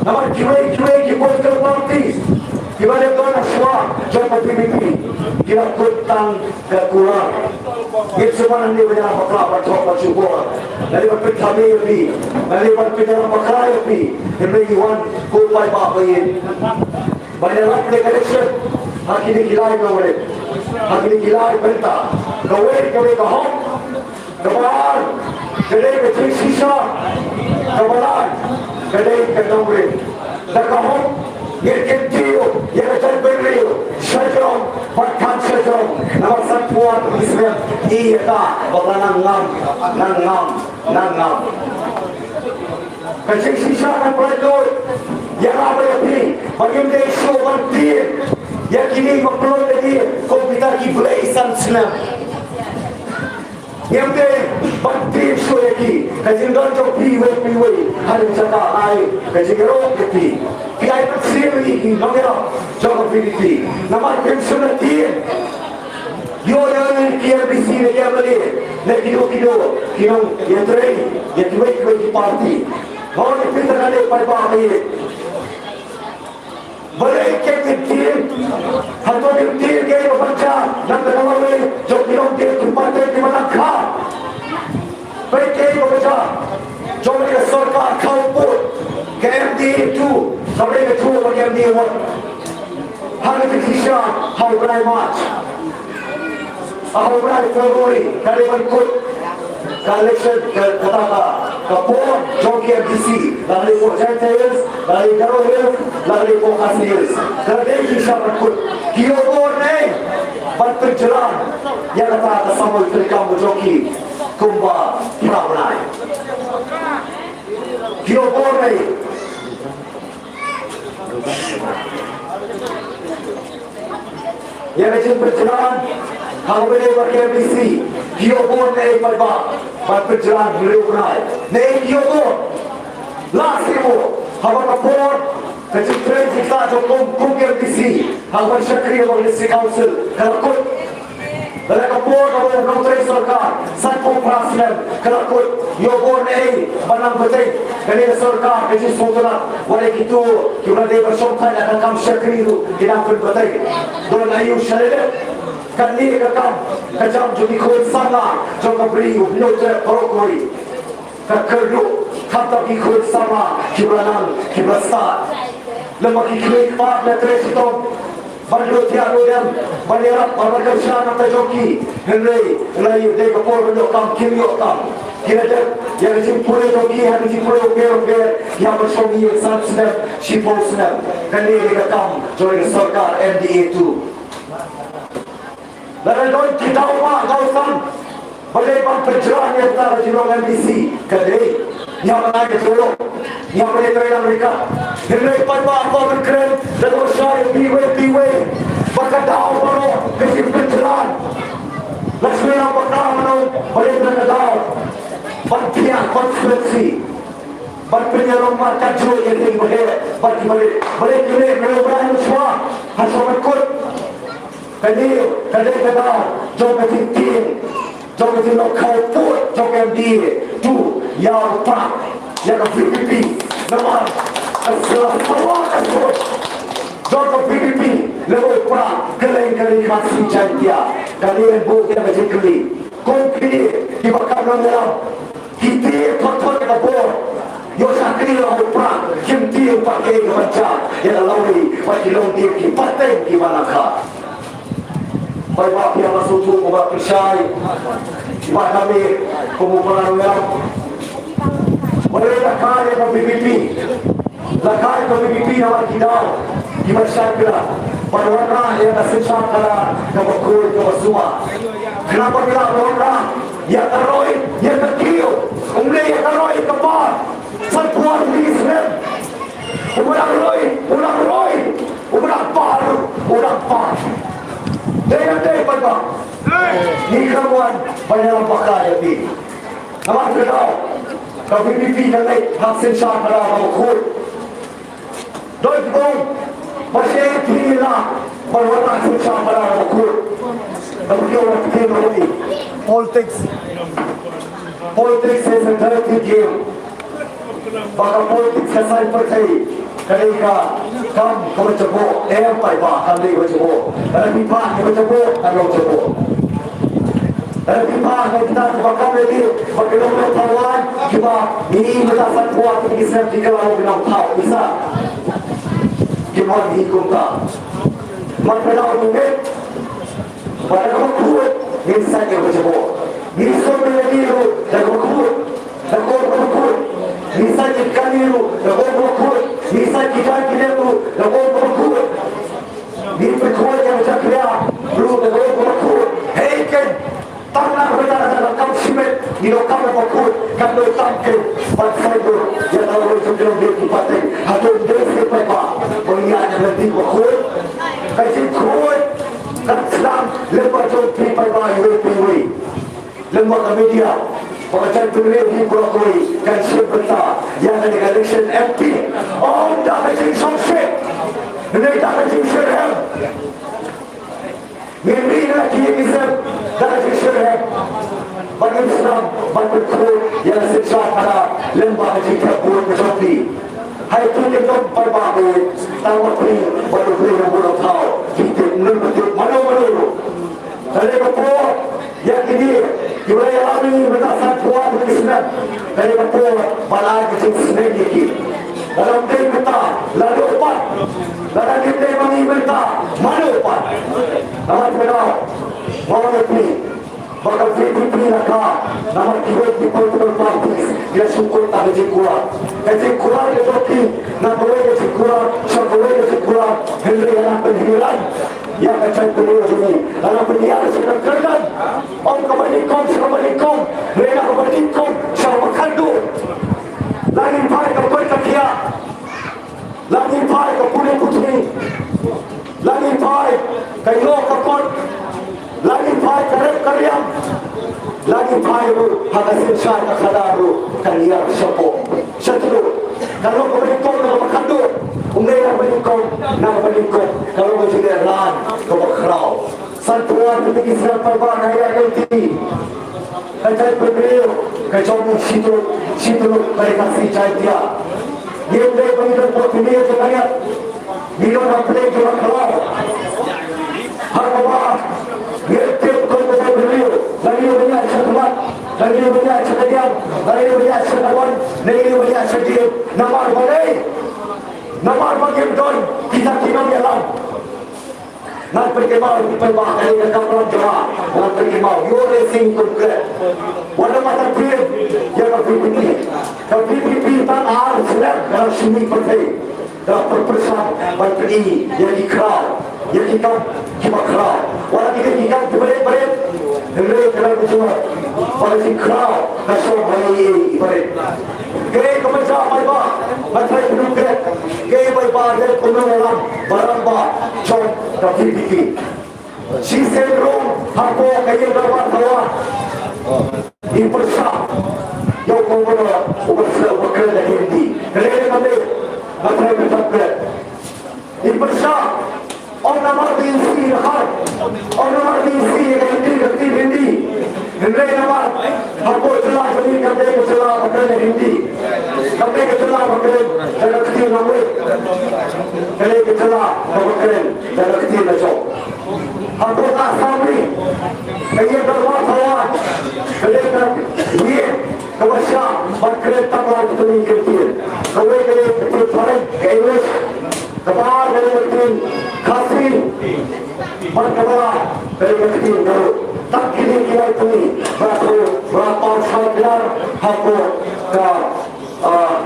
Naman kiway, political parties. Gimana kau nak suah, jumpa PDP. Kira kutang kurang. Itu semua nanti banyak apa coba syukur. Dari berpikir lebih, dari berpikir apa lebih. Demi Iwan kupai bapain. Banyak lagi election. Hak ini gilai kau boleh. Hak ini gilai perintah. Kau kahom, kawan, kedai kecil sisa, kawalan, kedai kedai. Dah kahom. Yang kecil, yang kecil beriu, sejauh, bahkan sejauh, nama satuan Islam, iya tak, bakal nangam. Kecil sisa dan berdoa, yang apa yang ini, bagaimana isu bantir, yang kini berpeluang lagi, komputer kiblaysan Islam. Yang ini bantir isu lagi, kecil ganjau piwai, hari cakap air, kecil gerok kecil. Kiai bersih lagi, namanya jangan pilih. Nama pensiun dia, yo yang kiai bersih dia beli, lekido, yang terakhir, yang dua parti. Kalau kita nak lepas ini, boleh kita atau dia kiai baca, nak kenal ni, jom dia parti di mana kah? Baik kiai baca, jom dia sorka kau pun, KMD itu. Sampai ke tu bagian dia buat. Hari Indonesia, hari Raya Mac, hari Raya Februari, kali berikut, election kata kapur, joki MDC, lalu Port Hills, lalu Garo Hills, lalu Port Hills. Kali Indonesia berikut, kio borne, bantu jalan, yang kata sama terkam joki, kumba, prawnai. Kio borne. Yang macam berjalan, Hal boleh pakai MBC. Kiobon naik pada berjalan beliau naik. Naik kiobon. Last ibu, haba kapor. Kecil train kita jom MBC. Hal bersyakri oleh council. Kalau kau Dalam kapur kalau menteri sarkar satu perasaan kalau kau yobon banang betul kerana sarkar kecil soalnya oleh itu kita dia bersama akan kami syakri itu tidak betul dan ayu syariat kan ni kakam kacam jadi kau sama jom beri nyotre perokoi kerja kata kau sama kita start lemah kita part letres itu Bandung tiada yang banyak orang kerja nak terjoki. Henry, layu dek kapur benda kam kiri kam. Kira dek yang jimpul joki, yang jimpul oke, yang bersuami san snap, shipol snap. Kali ini kam join sarkar MDA tu. Lalu join kita rumah kawasan. Boleh berjalan yang tak jirong MDC. Kali yang mana kita yang boleh terima mereka. Henry pada apa berkeren dan bersama piwe bakal dah baru kecil berjalan. Laksmi yang pertama boleh berjalan. Bantian konspirasi. Bantian rumah kacau yang boleh bagi boleh berani semua hasil berikut. Kali kita jom tim. Jom kita nak kau pun jom MDA tu yang tak yang PPP nama asal awak jom PPP lepas perang kali masih jantia kali yang kita macam kali kongki dibakar dalam kita kotor kita bor yo sakri orang perang kimti pakai macam yang lauri bagi lontir ki pateng ki manakah Bapak yang masuk tu obat persyai Ibat kami Kumpulan yang Boleh lakar yang PPP Lakar yang PPP nama kita Ibat syakira pada orang yang nasibkan kala Kebakul, kebasuma Kenapa bila orang yang terroi, yang terkiu Umlai yang terroi kepal Santuan di Islam Ulang roi Ulang par Dengan dia pada ni kawan banyak pakai ini. Nama kita kau PPP dan lain hasil syarah berkul. Doi bom masih tinggal berwarna hasil syarah berkul. Tapi orang tinggal ini politics is a dirty game. Bahkan politics saya percaya. Ketika kamu coba, pai bah kami coba. Kalau pipa kita coba, kami coba. Kalau pipa kita coba kami ni, bagaimana tahuan kita ini berdasar kuat kita kalau bilang tahu bisa. Kita dihukum tak? Mereka orang pada kamu kuat, insan yang coba. Ini semua ni lu, dah kuat, insan ikan ni lu, dah kuat. Bisa kita tu, lagu berkut. Ini berkut yang macam kaya, belum lagu berkut. Hei kan, tanah berada dalam kam simet, ini lokal berkut, kam bertangkap, pasal tu, yang lalu sebelum dia dipatah, atau dia siapa, mengingat nanti berkut, kasih kut, kan sedang lepas tu pipai bayu piwi, lembaga media. Macam tulis di Brokoli dan sebentar yang ada election MP. Oh, dah macam songset. Ini dah macam syurhem. Mimpi lagi bisa dah macam syurhem. Bagi Islam, bagi kul yang sejak pada lembaga jika buruk mencobi. Hai tu kita perbaiki. Tahu beri, baru beri yang buruk tahu. Kita menurut mana. Saya kata yang ini Kira kami berdasar kuat Islam dari betul malah kecil sendiri. Dalam dia kata lalu empat, dalam dia mengi berita malu empat. Nama kita orang ini bakal PPP nakar. Nama kita di Political Parties dia syukur tak kecil kurang. Kecil kurang dia joki, nak boleh kecil kurang, syar boleh kecil kurang. Henry yang pendidikan yang kacau beliau ini dalam pendidikan sedang kerja. Om kembalikan, mereka kembalikan, sama kandu. Lagi pai kembali kakia, lagi pai kembali putri, lagi pai kayu kapot, lagi pai lagi payu hagasin syar kadaru kaliar syapo syatru kalau berikut kalau berkandu umrei berikut nak berikut kalau berjalan ke bakrau santuan ketika Islam perban hari ini kacau berbeliau kacau situ mereka si dia yang dia berikut berpilih sebanyak milion berpilih ke bakrau harga yaitu kalau berbeliau lagi banyak setelah lagi banyak sekalian lagi banyak sekawan lagi banyak sedih namar bagi don kita tinggal dalam nak pergi mau perbah kali kapal jawab nak pergi mau you racing to get wala mata pir yang PPP tak harus selap dalam sini pergi dalam perpersam berperi yang dikerau yang kita kerau wala kita berat Henry kalau betul, polisi kerau kasih bagi ibarat. Gaya kementerian apa? Menteri Pendidikan, gaya ibarat pengelolaan barang cong PPP. Sistem rom apa gaya berbuat impersa yang mengelola bekerja dari ini. Gaya kami menteri Pendidikan impersa. Orang nama diisi hal, orang nama diisi hindi. Hindi nama, aku celah beri kami celah pakai hindi. Kami celah pakai dalam kecil nama, kami celah pakai dalam kecil macam. Aku tak sampai, kaya berbuat salah, kaya ini kewasya pakai tangan kecil kecil. Kami kecil paling kaya kebar dari kecil. Kasih berkata dari kecil dulu tak kini kira ini berapa sahaja aku ke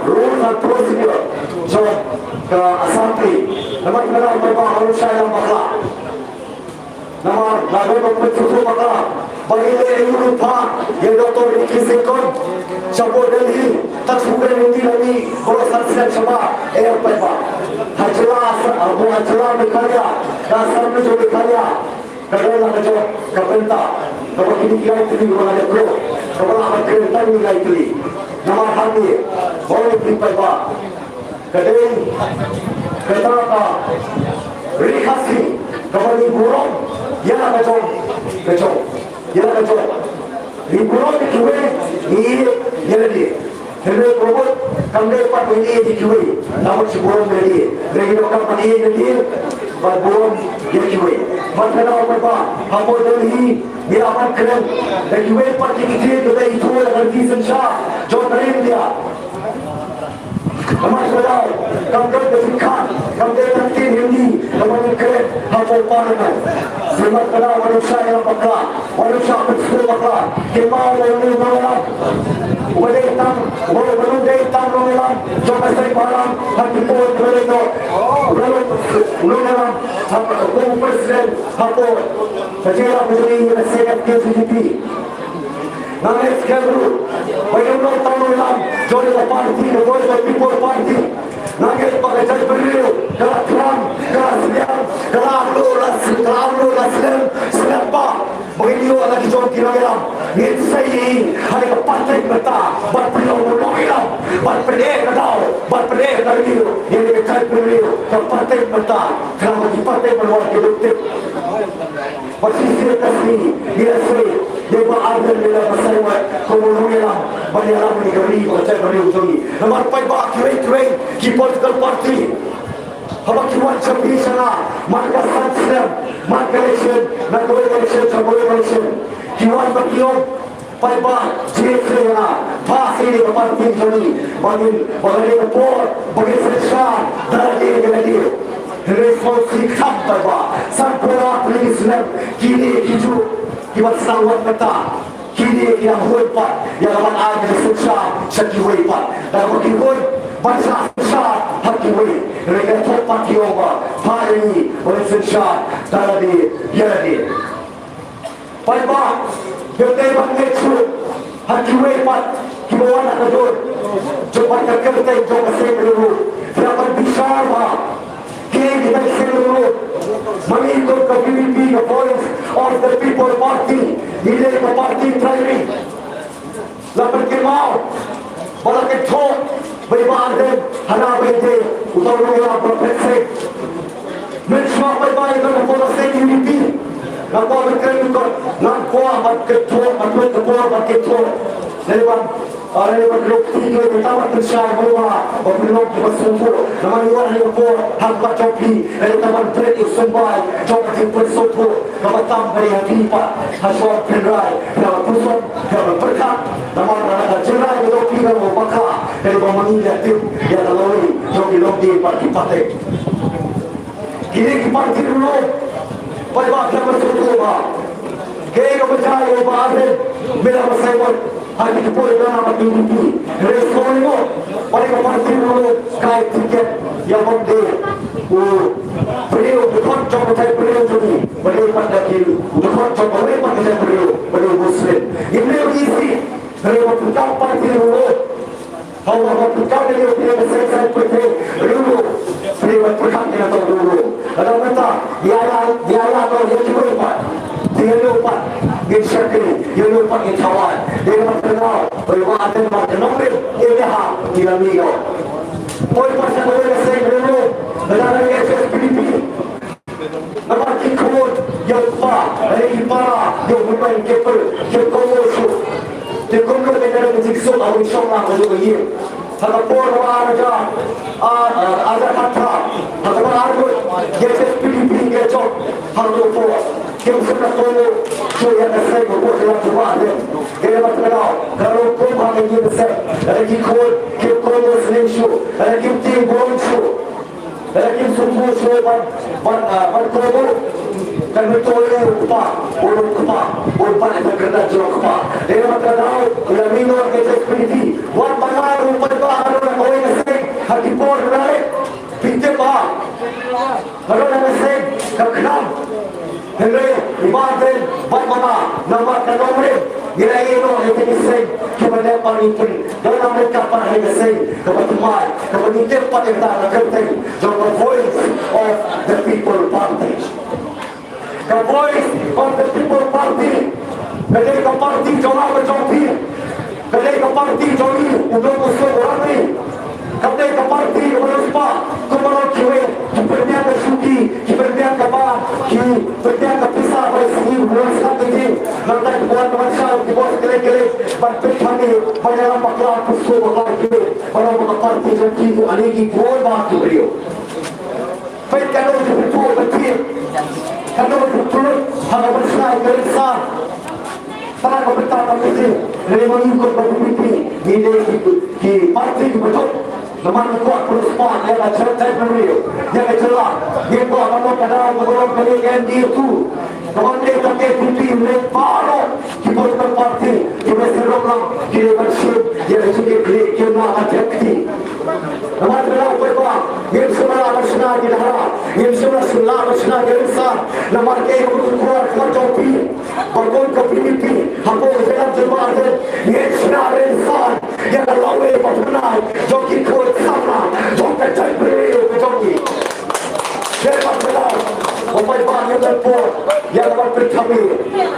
rules and procedure so ke assembly nama kita berapa harus saya bakal nama lagu berpencuci bakal bagi Eropa yang doktor dikisihkan siapa Delhi tak suka nanti lagi kalau saksian siapa Eropa hajilah abu hajilah berkarya dasar itu berkarya kerana kerja kereta kalau ini kira itu orang ada pro kalau apa kereta ini kira itu nama hati boleh berapa kedai kereta apa rikasi kalau ini burung ya kerja di burung itu ini jadi Henry Probot, kami dapat ini dijual. Namun sebelum beli, lagi dokter ini jadi, baru dijual. Macam apa? Kamu dari dia akan keren. Dijual pasti kita dari itu akan disensah. Jodohin dia. Kamu sudah, kamu berfikir, kamu berarti ini, kamu keren. Kamu parah. Selamat kenal manusia yang bakal, manusia betul bakal. Kemau ini malam. Boleh belum datang romelan, coba saya malam, hati pun berito, belum dalam, aku presiden, aku sejarah begini nasihat KCP. Nama sekarang, bagaimana tahun dalam, jodoh parti, jodoh people parti, nama pakai jadi beliau, kalau Trump, kalau Siam, kalau siapa, beliau lagi jodoh kira-kira. Ini saya hari kepartai kita berpeluang menolak, berpedek kau, berpedek dari yang dekat beliau kepartai kita, kalau di partai berwarna hidup, posisi kasih dia sih dia berada dalam masalah komunikasi banyak negeri macam beliau ini. Nomor 5 kira-kira di political party. Habang kiwan sabi sana, marka sansam, marka election, election, kiwan bagiyon, paiba, jese na, pasi ni kaparting kami, bagay na po, bagay sa siya, darating na din. Responsi kapta ba, sampura Islam, kini kiju, kiwan sawat mata, kini kinahul pa, yang naman agad sa siya, sa kiway pa, dalam kiwan, bangsa siya, hakiway, mereka topak yoga, pari, oleh siya, daradi, yaradi. Paiba, Yote bangetsu, hakiway pat, kibawan na doon. Coba kerja coba saya dulu. Dapat bisa apa? Kita saya dulu. Mengikut ke PPP, the voice of the people party. Ini ke parti primary. Lapan ke mau. Bala ke thok. Beribahan dan hana bende. Utau nunggu berpesek. Mencuba beribahan dengan pola state unity. Nampak berkait juga. Nampak mat ketua, mat ketua, mat ketua. Lepas lok tiga pertama tersyar bawa berlok bersumber. Nama luar lempur hampa copi. Lepas break sumbai copi bersumber. Nama tambah yang lipat hasil penrai. Nama pusat, nama berkat. Nama jerai lopi nama baka. Lepas mengingat tim yang lalui copi lopi parti partai. Kini parti dulu. Baik yang bersumber. Kaya kepercayaan bahagian bila bersaibat hari itu boleh dalam PDP. Respon itu mereka parti dulu kait tiket yang penting. Beliau bukan cuma saya beliau jadi beliau pada kiri. Bukan cuma beliau pada saya beliau Muslim. Ini isi beliau bukan parti dulu. Kalau bukan beliau bersaibat dulu beliau berhak dengan dulu. Kalau kita biaya atau yang kita dia lupa bersyukur, dia lupa bertawan. Dia berkenal bahwa ada macam nomor ini hak tidak miyo. Poin pasal boleh saya dulu dalam yang PDP. Nampak ikut yang dari para yang bermain kepel, yang komusu, yang komusu dengan menjikso atau insyaAllah kalau begini. Kalau pun ada kata, kalau ada yang PDP yang jauh harus pun. Yang sudah tahu, saya saya berbuat dalam rumah dia. Dia berkenal kalau pun hal ini besar, ada kikut, kikut Muslim show, ada kikut Bolon show, ada kikut semua show berkomunikasi dan bertolak upah, upah itu kerana jual upah. Dia berkenal kalau minor kerja seperti, buat banyak upah orang orang yang hati pun naik, pintu bah, kalau orang yang kerana Henry, ibadah, bagaimana nama nomor gila ini itu disay kepada panitin dalam mereka pada disay kepada mai kepada tempat yang tak terkenal the voice of the people party, the voice of the people party. Ketika parti jauh berjumpa, ketika parti jauh untuk musuh orang ini. Ketika parti berjumpa, kemudian kita berniaga suki, kita berniaga bah, kita berniaga pisah bersih, bersih ini. Nanti buat masyarakat di bawah kelek-kelek, berpikir banyak maklumat pusuh bakal kita, banyak parti jadi aligi gol bah beliau. Baik kalau betul betul, kalau betul hanya bersih bersih. Para kebetulan itu, mereka ikut berpikir, ini di parti betul. Namun kuat perusahaan yang cerita beliau, yang jelas, dia buat apa kadang beberapa kali yang dia tu, namun dia tak kepiti mereka baru kita berparti, kita serumlah, kita bersih, dia juga dia nak ajaki. Namun kalau berbuat, dia semua bersih di dalam, dia semua bersih di insan, namun dia kuat mencobi, berkon kepiti, hampa dalam jemaah dia semua insan, yang lalu berpenai, joki kuat sama, joki beliau joki. Dia berpenai, umpai banyak berpor, yang berpercaya,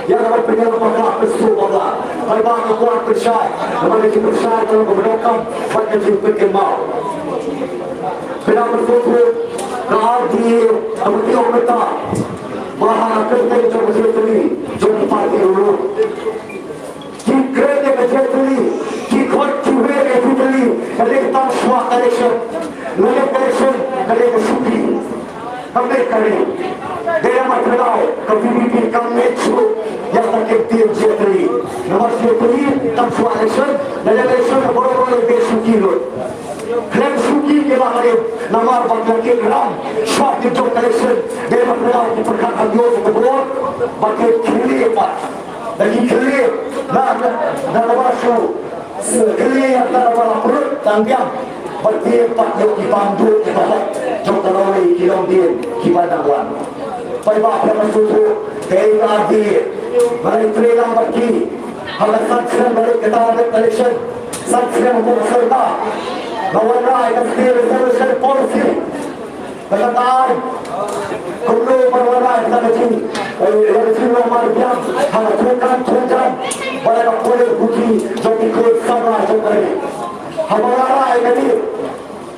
yang berpercaya pada Rasulullah. Banyak kuat percaya, namun kita percaya kalau berdoa, banyak juga kemau. Kenapa bersyukur? Kearti, seperti orang kata, bahawa kita coba sendiri, coba parti dulu. Jika kita kerja sendiri, jika kita kerja sendiri, kalau kita semua election, lalu election, kalau kita suki, kami kali, dia maklum, KPDP kami itu yang terkait sendiri. Nomor sendiri, tak semua election, lalu election baru-baru dia suki loh. Klaim suki ke bahagian nama bagian ke gram swap di job collection dia berkenal di perkara dia berbuat bagian kiri apa lagi kiri dan masuk kiri antara bala perut dan diam berarti pak yang dibantu di bawah job kalau ini kilom dia kibadan wan baik yang masuk kaya lagi balik terang bagi halasan sedang balik kita ada collection saksian untuk serta Nawan Rai dan Reservation Policy Kataan kulo perwara kita kecil kecil nomor biang hanya tukan pada kapal bukti jadi kuat sama jadi hamaran ini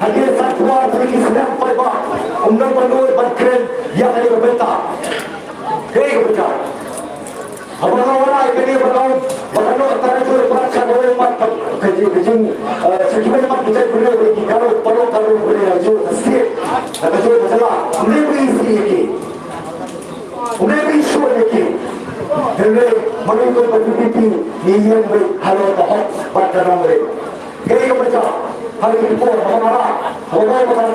hadir satu hari sedang pada umum penuh berkeren yang ada berbeda kaya berbeda hamaran ini berlalu terjun perasaan oleh mat kecil sekitar mat kita beliau beri kalau boleh laju sikit betul betul lebih sikit lebih sulit lagi hele menurut PPP ini yang berhalau tahap pada nomor kaya berbeda hari ini pun orang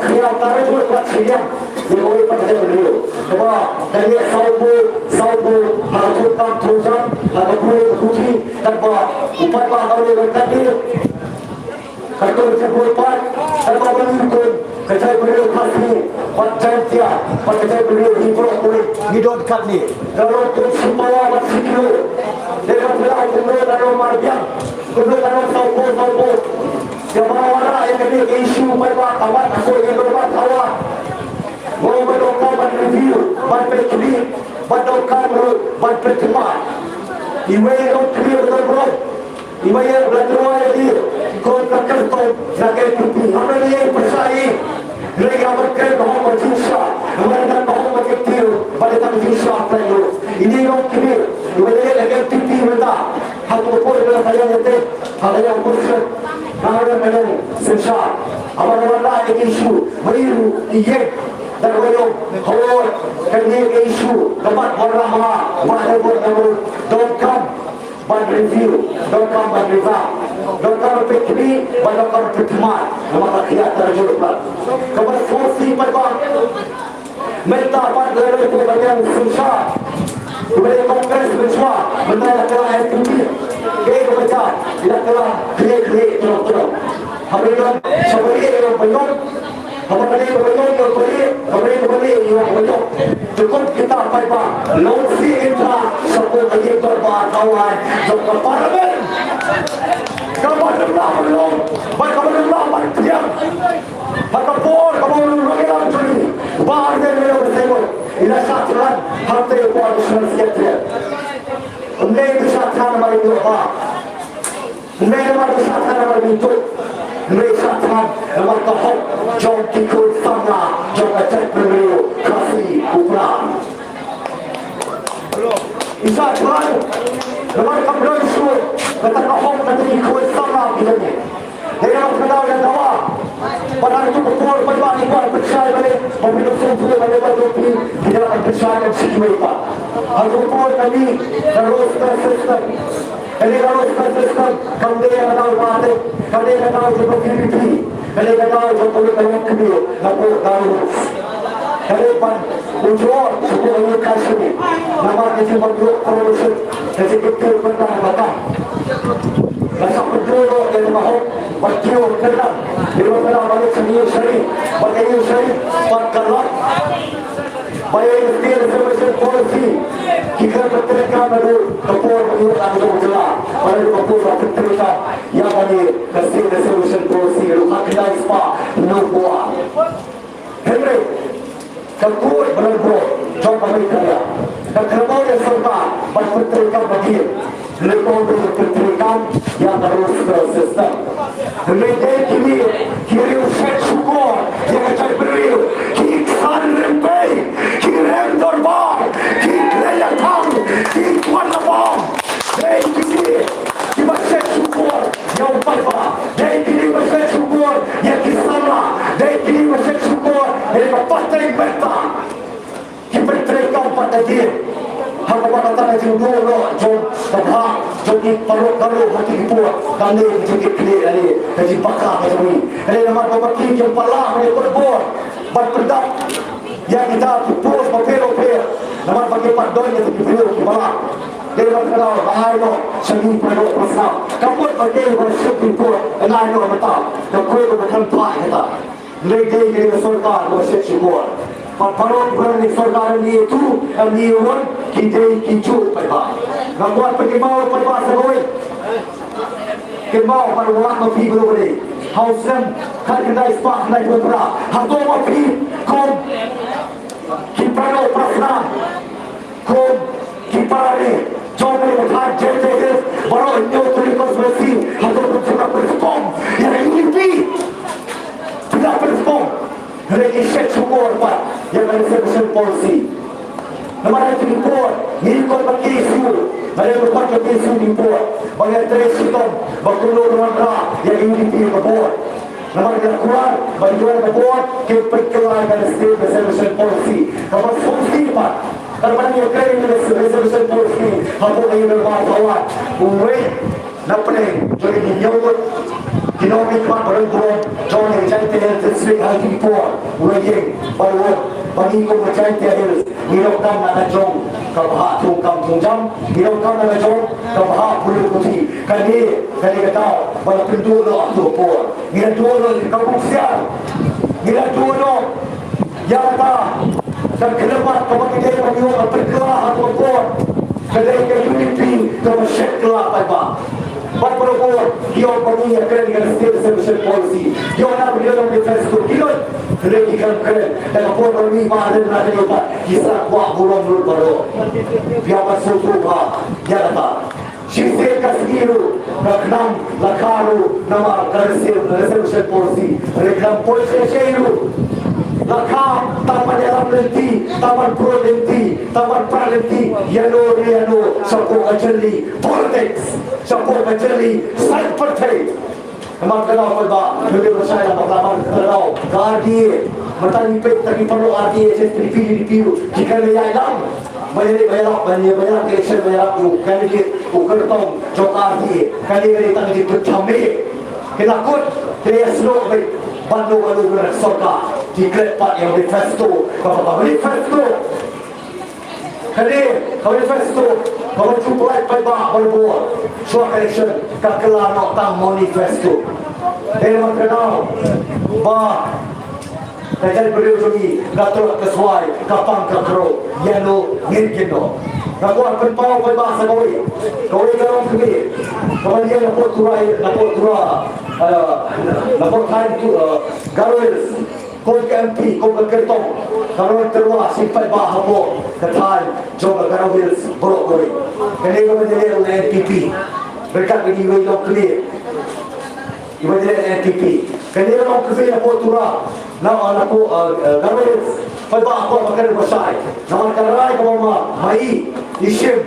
kerja terjun perasaan yang oleh pada beliau sebab dari saubu haruskan tujuan atau bukti dan upaya kalau berkati kalau berbuat atau menunjukkan kecai beliau kasih pada beliau hidup kat ni kalau semua masih kilo dengan belah kumpulan dalam marbiang kumpulan saubu yang mana yang ada isu pada kawan aku yang berbuat kawan mau berdoa review berpikir berdoa berpertemuan iwe yang clear betul iwe yang berdoa jadi kontrak itu jaga tupi apa dia percaya mereka berkata bahawa manusia mereka bahawa kecil pada manusia apa itu ini yang clear iwe yang jaga tupi mereka hatu pun dalam saya nanti ada yang kursus ada yang sensar apa isu baru iya dan kalau kerja isu dapat orang mana don't come but review don't come but review don't come pikir but don't come pertemuan maka dia terjun kepada fosi pada minta pada itu bagian susah kepada kongres bersama benda telah FPP dia baca tidak telah clear terus hari ini sebagai yang penuh apa tadi kembali yang cukup kita pada losi intra sebut lagi berbahagian juga parlemen kamu belum berdiam maka pun kamu mengira begini bahar dari bersebut ini satuan harta koalisi sekitar ini bisa tanam itu ini bisa tanam itu mereka tak mereka jom ikut sama jom ajak beliau kasih ukuran bisa tuan mereka berlaku mereka kahom nanti ikut sama begini dia kenal dan tahu pada itu betul berbalik percaya balik pemilik sendiri balik berdopi dia akan percaya mereka aku pun tadi terus sistem ini kalau sistem kamu yang tahu mati kamu yang tahu seperti ini kamu yang tahu seperti banyak kedua lalu tahu kamu pan ujung sebuah ini kasih nama kecil berdua korupsi kecil kecil pertama maka rasa berdua yang mahu berjiwa kenal di mana balik senior seri bagaimana seri perkelat baik setiap semasa polisi kita berteriak pada kapal penyuruh atau jelas pada kapal berteriak yang ada kasih resolution polisi luka kita ispa nubuah Henry kapal berlaku jom kami kaya dan kapal yang serta berteriak bagi lepas berteriak yang terus sistem mereka kiri usai syukur yang akan beriu kita rempai kirem dorbar kirem tang kirem labang kiri kita syukur yang berba kiri kita syukur yang kisana kiri kita syukur yang patah beta kita berteriak pada dia hamba kata judul jom tabah jadi perlu hati itu kami jadi clear ini jadi pakar macam ini ini nama bapa yang pala mereka berbor berpedak yang kita pupus papel nama bagi pardon yang dipilih kepala dia berkata ayo seni perlu pasal kamu bagi bersih itu ayo betul kamu bukan pak kita lagi sultan bersih syukur Parut berani saudara ni itu ni orang kita kicu pada. Gambar pergi mau pada segoi. mau pada waktu pi belum ni. Hausam kan kedai spa kedai berperang. Hato mau pi kom kipano prasna kom kipare jodoh bertahan jadi baru ini terlibat bersih. Hato bercakap berspom yang ini pi tidak berspom. Mereka set semua pak yang ada sebuah polisi. Namanya itu impor, ngikut bagi isu. Mereka berbuat bagi isu impor. Bagi tres itu, berkulur orang yang ingin dibuat. Namanya kita keluar, bagi jual berbuat, kita keluar dari state resolution policy. Kalau solusi pak, kalau mana yang kaya ini resolution policy, hampa yang berbuat awak, umrih, napeng, jadi dinyawut. Kinomi pak berengkuang, John yang cantik yang tersebut hati impor, urang baru bagi ko macam tiada hirap kam na jong kabah tu kam tungjam hirap kam na jong kabah bulu kuti kali kata bala pintu lo tu por ngira dulu kau buksian ngira dulu ya kata dan kenapa kau kita bagi orang berkelah atau por kedai ke unity kau syeklah apa But for the board, you are putting a credit and state solution policy. You are not real defense to kill it. Really can credit. And a board of me, man, and not able to. He's not what will on road baro. Yama Sutuha, Yata. She said Kasiru, Raknam, Lakaru, Nama, Karasil, resolution policy. Reklam policy, Laka, taman dalam lenti, taman pro lenti, taman pra lenti, yano riano, sapok ajali, politics, sapok ajali, side party. Memang kalau apa, lebih bersaya pertama kalau kadi, mata nipet tapi perlu kadi, saya review, jika dia hilang, banyak election banyak tu, kali kita ukur tong, jokadi, kali kita itu camik, kita kut, dia slow baik. Bandu-bandu benar soka di krepat yang manifesto bapak manifesto kali manifesto kalau jumpa baik berbuat suara election kakelah nak tang manifesto dia mengenal bah kajian beliau lagi gatul kesuai kapang kakro yano ngirkino Aku akan bawa bahasa kau kalau kami dia lapor kain tu garus kau MP kau kertong kalau terwah simpai bahapo ketai coba garus borok kini kau menjadi NPP berkat ini kau clear kau menjadi NPP kini kau kerja lapor nama garus Pagba ako makan bersai, nama karai kau mai isim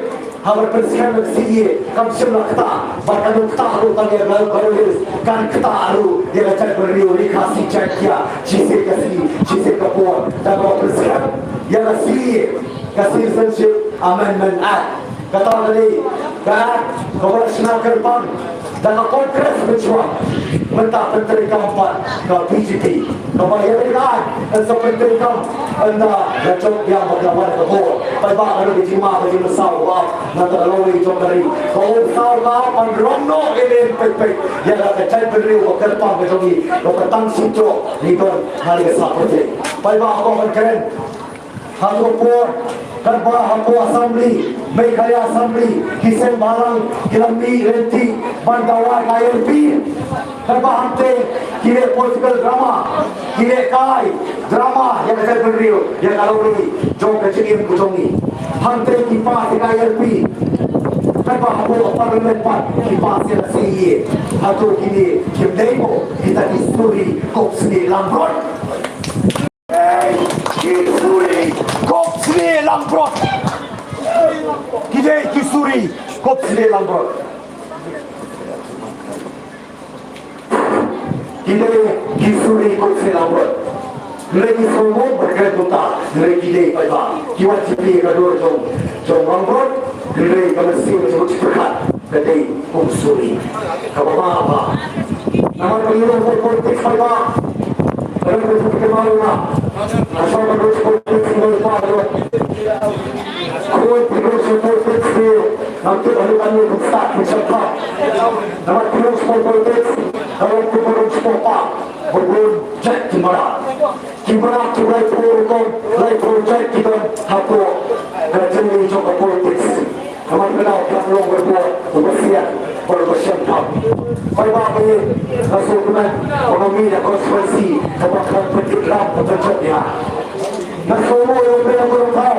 hamar persiapan bersiye, kam semua kata, bahkan kita haru tanya garus kan kita haru dia cakap beriu dikasih cakia, cisi kapur, dan kau persiapan yang kasih Citizenship Amendment Act, kata tadi, kan kau bersenang kerpan. Dan Kongres berjuang mentah Menteri Keempat ke PGP kebayarikan dan seperti anda jatuh yang berlawan ke bawah baik ada dijima bagi mesau nanti lalui jom dari kau mesau pan rono ini pek yang akan cari beriu ke depan bejogi ke petang sitro libur hari seperti baik aku keren Halo Pur, Kerba Hapu Assembly, Meghalaya Assembly, Kisen Barang, Kilambi Renti, Bandawa KLP, Kerba Hante, Kile Political Drama, Kile Kai, Drama yang saya beriu, yang kalau ini, jom kecilin kujongi, Hante Kipas KLP, Kerba Hapu Parlimen Pat, Kipas yang siye, Hatu kini, Kim Demo, kita isturi, kop sini Lambrot. Kisuri Kopsri Lambrot Kide Kisuri Kopsri Lambrot Kide Kisuri Kopsri Lambrot Lagi semua berkata Lagi kide Paiba Kiwat cipi kadur Jom Lambrot Kide kamasi Macam cepat Kide Kopsuri Kababa Nama pengirang politik Paiba Kalau kita mahu asal terus politik tinggal pada kau terus politik nanti kami berstart bercepat nama terus politik kalau kita terus popak berprojek gimana tulai projek kita hapus kerja ini coba politik nama kenal yang belum berbuat bersiap bersyukur. Bagi Rasulullah mengambil konsekuensi kepada pendidikan petunjuknya. Nasomo yang berangkat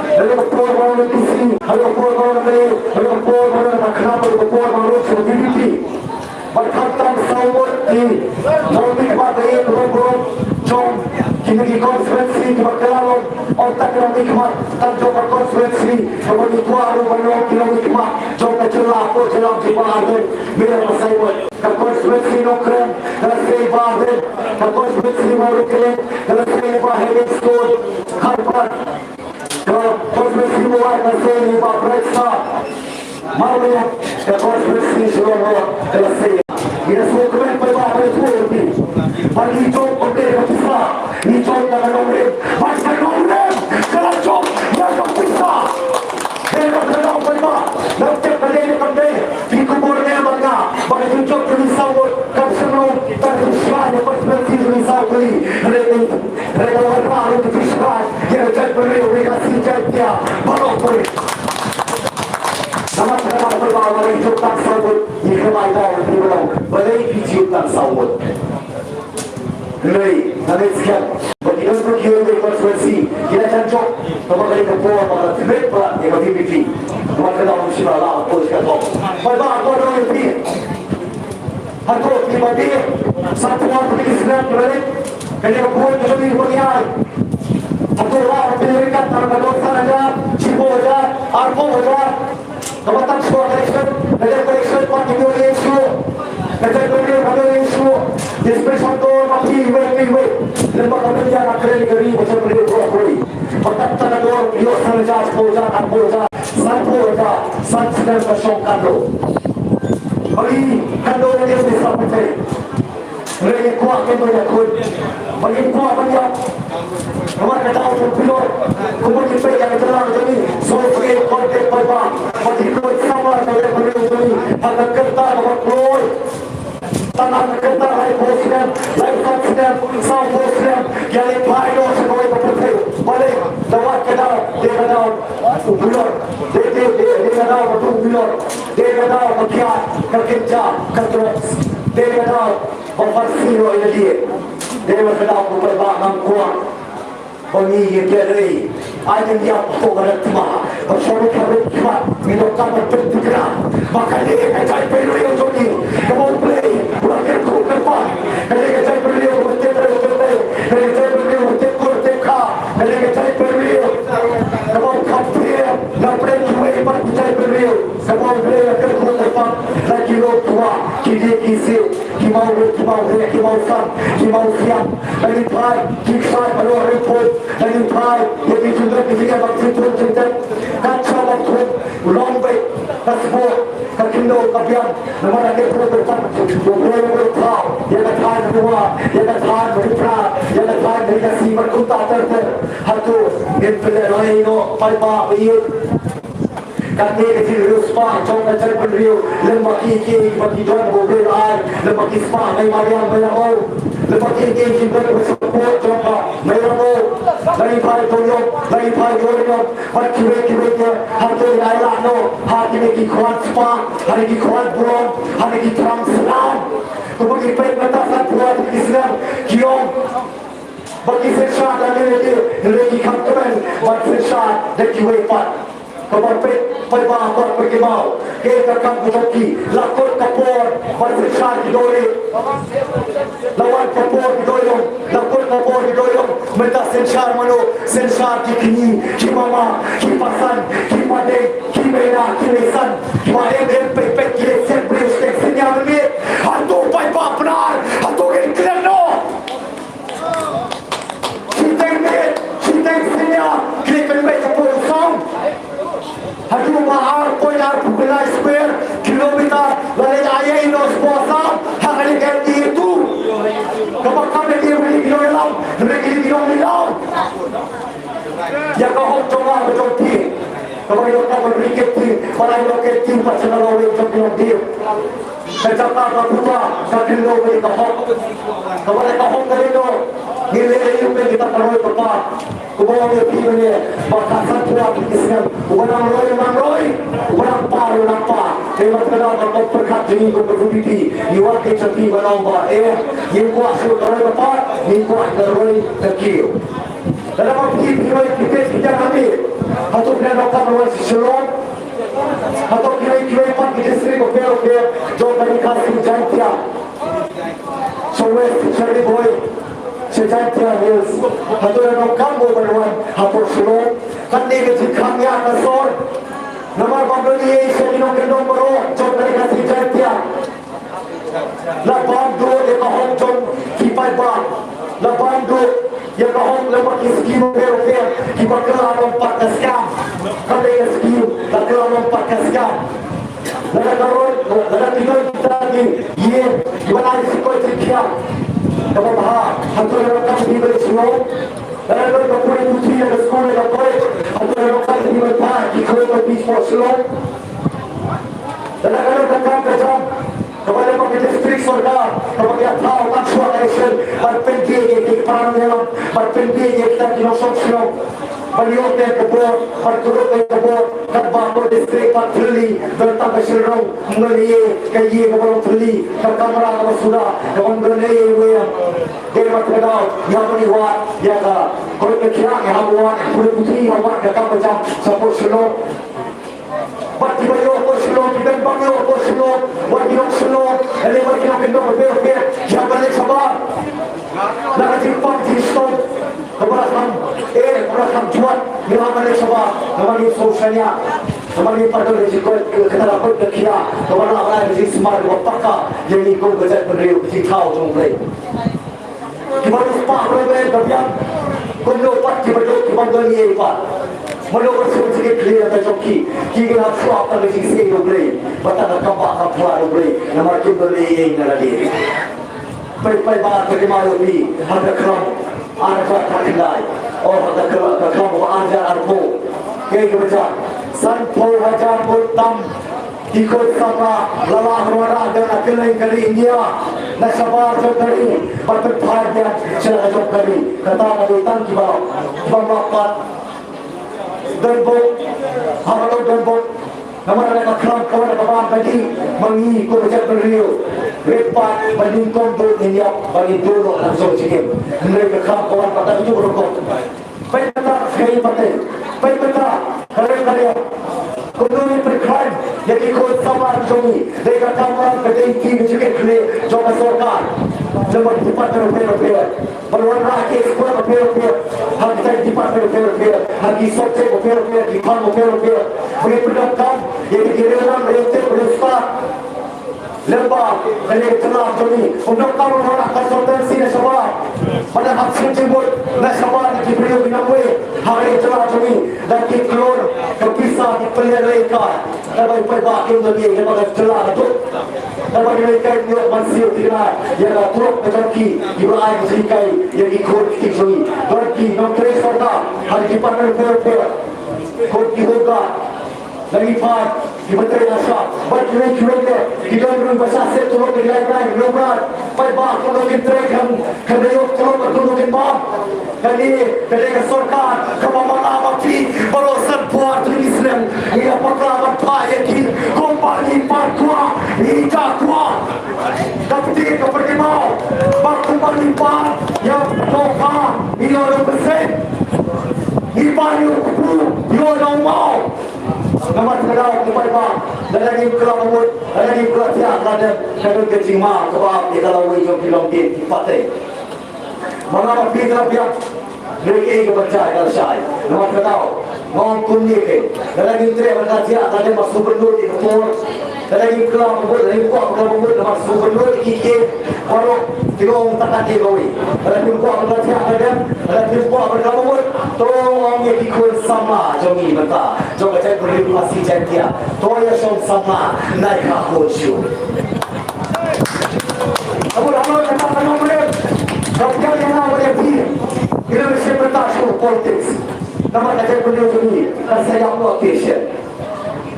dari ketua orang di sini, dari ketua orang nak kenapa ketua orang sendiri. Berkaitan sahut di mobil baterai program jom kini konferensi berkelalon otak yang nikmat dan jom berkonferensi kemudian kuaru berlalu yang nikmat jom kejelah atau jelang jibahan bila bersahut ke konferensi nokren dan seibahan ke konferensi marukin dan seibahan school harpat ke konferensi muat dan seibahan periksa marunya ke konferensi seluruh selesai. Ia semua keren berbahaya itu. Bagi jom berdiri bisa, ni jom dengan nomor, macam nomor, kalau jom yang bisa. Dengan kalau berbah, nanti berdiri berdiri, di kuburnya bangga, bagi tunjuk tulisan kan sebelum teruskan seperti tulisan beli, mereka berbaru teruskan, yang jadi beri mereka sejatinya, baru beri. Nama terima berbahaya itu tak sabut, jika mereka berbahaya, boleh hijau tak sabut. Dari sekian bagi untuk kita konferensi kita cancok kepada ketua pada tiba pada yang PPP maka dalam siapa pos kata pada apa orang ini atau tiba-tiba satu orang pergi Islam balik kerana buat jadi berian atau orang berikan tanpa dosa saja cibo saja arbo saja kemudian semua koleksi pagi Indonesia kerja Indonesia Dispensator mati iwe lembaga kerja nak keri macam beli brokoli pakat tanador yo sarja spoja arboja sanpoja sansidan pasong kado bagi kado dia bisa pakai mereka kuat kado ya kun bagi kuat banyak Nomor kata orang pilot, kemudian kita yang terang jadi, soal konten perbang, bagi kuat sama dari penduduk ini, akan kertas dapat keluar. Tanah kereta lain posisian, lain posisian, sama posisian, yang lain lain semua itu berbeza. Balik, lewat kedal, dia kedal, ubior, dia kedal betul ubior, dia kedal bagian kerja, kertas, dia kedal memfasilitasi ini dia kedal berbahang kuat. Bagi dari ada yang fokus cuma bersama cuma minumkan berpikir maka dia kacau periuk jadi kamu play bukan kau kepa dia kacau periuk bercerai dia kacau periuk bercerai dia kacau periuk kamu kapir nak play cuma bercerai periuk kamu play kau kepa lagi tua kiri kisi kimau sam kimau siap lagi try kisah baru report lagi try jadi sudah ketika vaksin turun cinta kacau waktu long way kasih kakindo kapian nama lagi berdepan berdepan yang katakan dua yang katakan berdepan yang katakan dikasih berkutat terhatu implement lain palpa biut kami kecil ruspa jangan cari penriu lemaki bagi tuan mobil air lemaki spa mai mariam bayau lemaki kita bersupport jangan bayau lagi pai toyok pergi hati ayah no hati lagi kuat spa hari lagi kuat buron hari lagi translam kemudian baik batasan buat Islam kiong bagi sesuatu yang lagi kampen bagi sesuatu yang kiwepat kemudian berbahasa pergi mau kita akan buki lakon kapor bersesat doi lawan kapor doi lakon kapor doi mereka sensar mano sensar kini kimama kipasan kipade kimera kilesan kimare pepek kilesen bristek senyal ni hantu pai benar hantu keren no kita senyal kita mereka posong Hadu mahal poyar pukula square kilometer lalu ayah inos puasa hakali ganti itu kapan kami dia beli kilometer beli kilometer ya kau coba berjumpa kalau kita beri keti kalau kita keti pasal lalu kita kilometer Kecapa kaputa sakilo beli kahok kalau kahok dari itu nilai itu kita perlu tepat kubawa itu ni bakasan kuat di sini bukan orang paru nampak Terima kasih untuk berkat ini untuk berbudi. Iwan kecil bernomor. Yang kuat sudah dapat. Yang kuat terus terkil. Dalam waktu kita kami atau kita dapat melawan Shalom atau kita dapat di distrik Oke jauh dari kasih jantia. Soalnya cari boy sejantia hills atau yang kamu berlawan atau Shalom kan dia kami akan sor. Nomor pembeli sebelum gendong baru jauh dari kasih jantia. Lapan dua ekor jom kipai bar. Lapan dua yang kahong lemak skim Oke kita kelam empat skam. Kalau yang skim tak kelam empat skam. Lalu kita lagi ye gimana risiko sekian. Kamu bahas hantu yang kami beri semua. Lalu kita pun putri yang sekolah yang baik. Hantu yang kami beri bahas ikut lebih semua. Lalu kita kerja kepada pemimpin distrik Sorga, kepada tahu maksud election, berpendek yang parangan, berpendek yang kita dinosoksion, beliau yang kebor, berturut yang kebor, kerbau distrik Patrili, bertambah serong, mulai kaji kebor Patrili, kekamera sudah, kemudian mulai dia berkedau, yang melihat, yang kalau kita yang awak, putri awak datang macam support serong. Bagi beliau pun slow, dan beliau pun slow, bagi orang slow, dan bagi orang kendor berbeda, yang balik sabar. Nak jumpa di stop, keberatan jual, yang balik sabar, kembali sosialnya, kembali pada risiko kita dapat kekira, kembali orang yang smart, wapaka, yang ikut kerja beliau, cikau jumlah. Kembali sepak berbeda, kebiang, pendapat kembali lepas. Malu bersih clear atau joki, kita nak suap atau sisi doble, batang kampak kapal doble, nama Kimberly yang naladi. Pai barat bagaimana ni, ada keram, ada terkendai, ada keram ada arbo, kayak macam, sanpul hajar bertam, ikut sama, lalah warna dan akhirnya kali India, nasabar jokari, berperbahaya cara jokari, kata kali tangki bawah, berlapat. Denbok, halau denbok, nama mereka kelam kawan kawan tadi mengikut kerja beliau. Lepas banding kompor ini bagi dulu langsung cikgu. Mereka kelam kawan pada itu berokok. Pemerintah sekali pakai, pemerintah kalian. Kemudian perkara yang ikut sama jombi, mereka kawan berhenti juga kali jomba sorkan. Lepas cepat berupaya, berwarna rakyat sekolah berupaya, hati saya cepat berupaya, hati sokse berupaya, dipan berupaya, boleh berdampak, yang dikirakan berupaya berupaya, lembab, kali telah jombi, untuk kamu orang konsultansi nasional, pada hasil jemput nasional diberi binamwe, hari telah jombi, dan dikelur kepisah dipelihara, dapat berbagi untuk dia, dapat telah betul. Dapat mereka yang masih tidak yang turut menjadi Ibrahim Zikai yang ikut kisui berarti Menteri Sorga hari Departemen Welfare Kod Dihoga dari Pak di Menteri Nasa berjuang di dalam bahasa saya turut dilakukan global perbah kalau kita kerana turut bertolak bang kali dari Sorga kemampuan api berusaha buat Islam ia perkara payah kompani parkua ika kuat kapti kepergi mau bakal lipat yang toka ia represent lipat ia mau nama terkenal kepada bang dan lagi kelamut dan lagi kelatihan ada kadang kecing mah sebab dia kalau hijau film di pakai mana pitra biar mereka kepercayaan kalau saya nama terkenal ngomong kunyik dan lagi berkata ada masuk berdua di motor dan lagi kelamut dan lagi kuat kelamut masuk berdua di kiki baru tinggal tak ada gawi dan lagi kuat berkata ada dan lagi kuat berkelamut tolong yang ikut sama jomi beta jomi saya beri masih jantia tolong yang sama naik aku cium kamu ramai kata boleh kau jangan boleh pilih kita mesti bertahan politik nama saya beliau ini saya mau occasion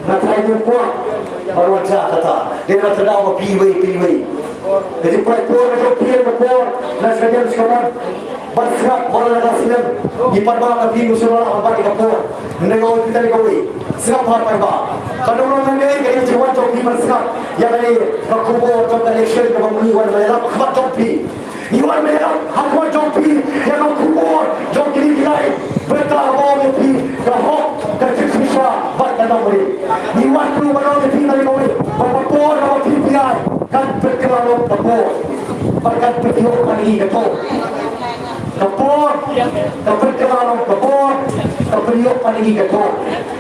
nak saya jumpa baru kata dia nak tahu pilih jadi pelapor macam pelapor nak saya sekarang bersiap bola nasilam di padang nabi musuh apa di kapur menengok kita di kawi siap apa Kadang-kadang mengenai kaya jiwa joki bersekat. Yang ini berkubur ke election ke pemilihan mereka berkubur joki. Iwan mereka hakwa joki yang berkubur joki ini lain. Bertahu joki kahok kecisisa badan mereka. Iwan perlu menolong joki dari mereka. Berkubur dengan PPI kan berkelalauan berkubur. Berkat berkiok lagi ketuk. Kapur, kapur kelalauan kapur, kapuriok lagi ketuk.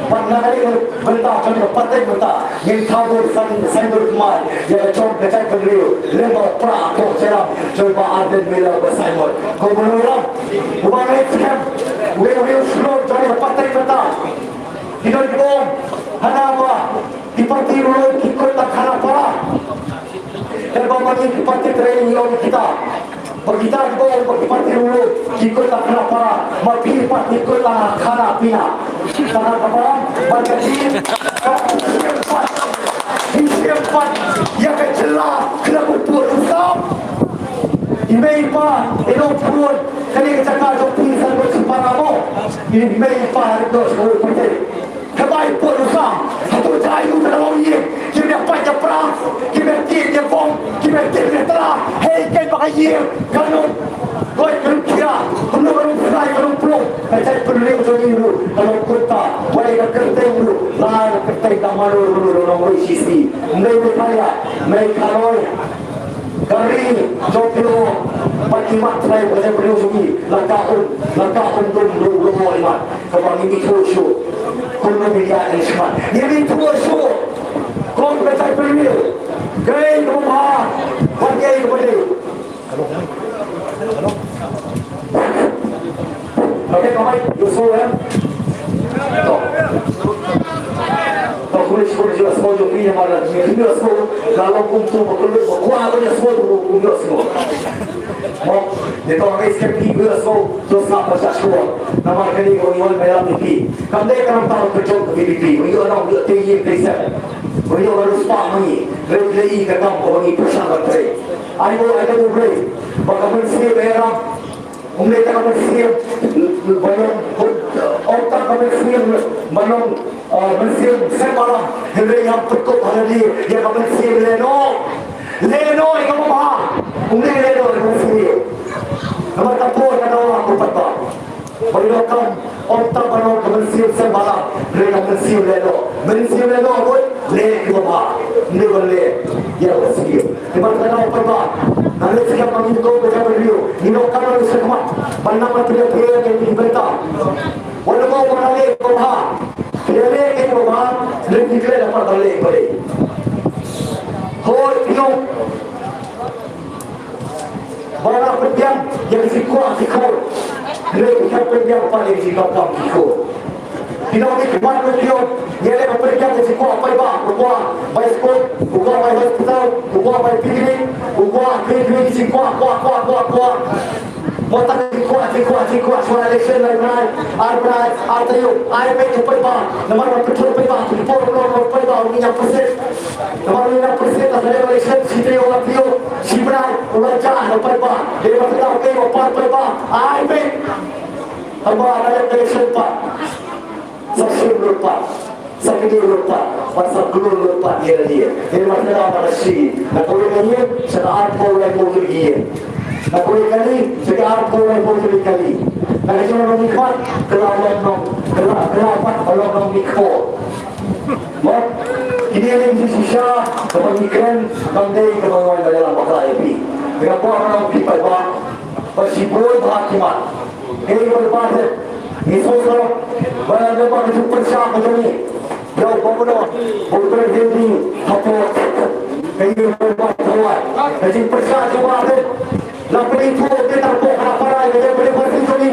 Pandangan berita macam pakai berita yang tahu sandur kemar yang cong kecai beliau lembut pra kau ceram coba ada mila bersaimot kau menurut bukan itu we slow jadi pakai berita kita dibom hanapa diparti roloi ikut tak hanapa dan bapak ini diparti training kita kita dibom diparti roloi ikut tak hanapa mapi parti ikut tak khana pina karena apa berkati Siapa yang kecelah kena berbuat usap Imei pa elok pun kali kecakap jok pingsan berseparamu ini imei pa itu semua penting kebaik pun usap satu cayu dalam ini kita panjang perang kita tiada bom kita tiada telah hei kai pakai ye kanun koi kerja belum selesai belum kacau perlu dulu kalau kota boleh kerja dulu lah kerja kamaru dulu nomor sisi mereka kaya mereka kalau kari joplo patimat saya boleh berusung langkahun dulu iman kalau ini show kalau media isman ini show kalau kacau perlu gay rumah pakai boleh Okey, kau mai, Yusuf ya. Kau kulis juga semua joki yang ada di sini semua. Kalau kumtu bekerja, kuah punya semua kumtu semua. Mau, dia tahu orang iskem tiga semua, terus nak baca semua. Nama kini kau iwan merah pipi. Kamu dah kerana tahu kerja ke pipi. Kau orang dia tinggi kerja. Kau orang lupa ni. Lagi kerana kau ni pesan bercerai. Ayo, ayo bercerai. Bagaimana sih merah? Mereka bersiap banyak otak bersiap banyak bersiap semalam hari yang perkut hari dia bersiap leno yang apa mereka leno bersiap nama tapur kata orang berpata berlaku otak banyak bersiap semalam mereka bersiap leno pun le apa mereka le yang bersiap lepas kata apa nanti siapa kami itu bekerja beliau, ini kalau semua pandangan material yang diberita, walaupun orang lain berubah, dia lain berubah, lebih kita dapat balik balik. Hoi, ini barang pendiam yang sikut, lebih kita pendiam paling sikut. Kita ni kemana beliau? Dia lagi berpergian ke sikut apa iba? Bukan baik sekolah, bukan baik hospital, bukan baik piknik, bukan piknik sikut, kuat. Motak sikut, suara election lain, artayu, air baik apa iba? Nama petrol apa iba? Impor apa iba? Minyak persen, nama persen asal election sini orang beliau, sibrai, orang jahat apa iba? Dia berkata okey, apa iba? Air baik, apa ada election pak? Saksi lupa, sakit lupa, pasal guru lupa dia. Ini masalah pada si. Nak boleh kali, sekarang boleh dia. Nak boleh kali, sekarang boleh kali. Nak cuma nikmat, kelapan kalau nikmat. Mak, ini yang disusah, kepemikiran, kandai kemauan dalam bakal ini. Kenapa orang people bang, bersibuk berhakimat. Ini berbasis. Isosro, banyak orang itu percaya macam ni. Jauh pemuda, bukan jadi apa. Ini berbuat kuat. Jadi percaya cuma ada. Lapan itu kita tahu apa yang boleh bersih ni.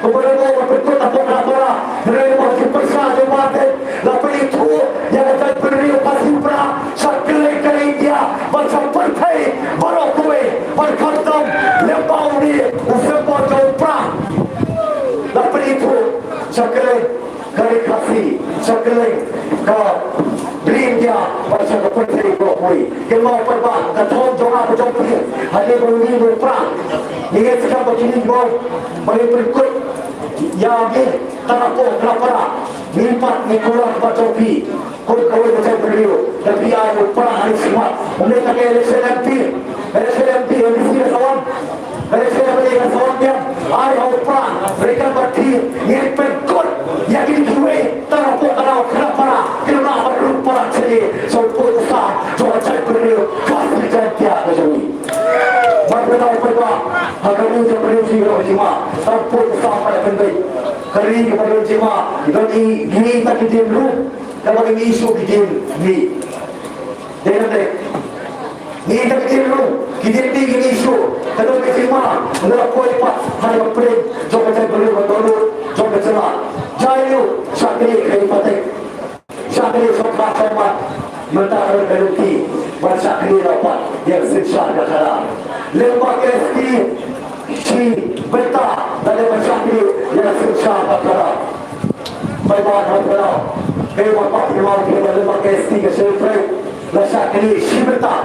Kemudian orang betul tahu apa. Mereka masih percaya cuma ada. Lapan itu yang ada beri pasir perah. Sekali dia macam pertai barokwe berkantam lembau ni usah jauh perah. Lapan itu sekali kasih sekali kau beli dia macam kepentingan berkui kemau perbang keton jonga pejong pergi hanya beruni berperang ini sekarang begini mau berikut yang ini tanapun kelapara mimpat mikulah bacopi kau macam beliau tapi ayah perang hari semat mereka ke LSLMP yang disini kawan LSLMP kawan dia ayah perang mereka berdiri ini pekut yang ini gue tanapun kelapara kena berupa jadi soal besar cuaca beliau kasih jantia kecuali Bagaimana perkara hari ini beliau sihir cuma tampuk besar pada penting kali kepada cuma ini tak kita dulu kalau ini isu kita ni jangan deh ini tak kita dulu kita ini isu kalau kita cuma adalah poin pas hari April cuaca beliau betul cuaca cerah jauh sakit kali patek sakit sobat sobat mentara berhenti bersakri dapat yang sesat negara lembaga KST si betah dari bersakri yang sesat negara baik-baik negara kaya bapak firman kita lembaga KST ke selfie bersakri si betah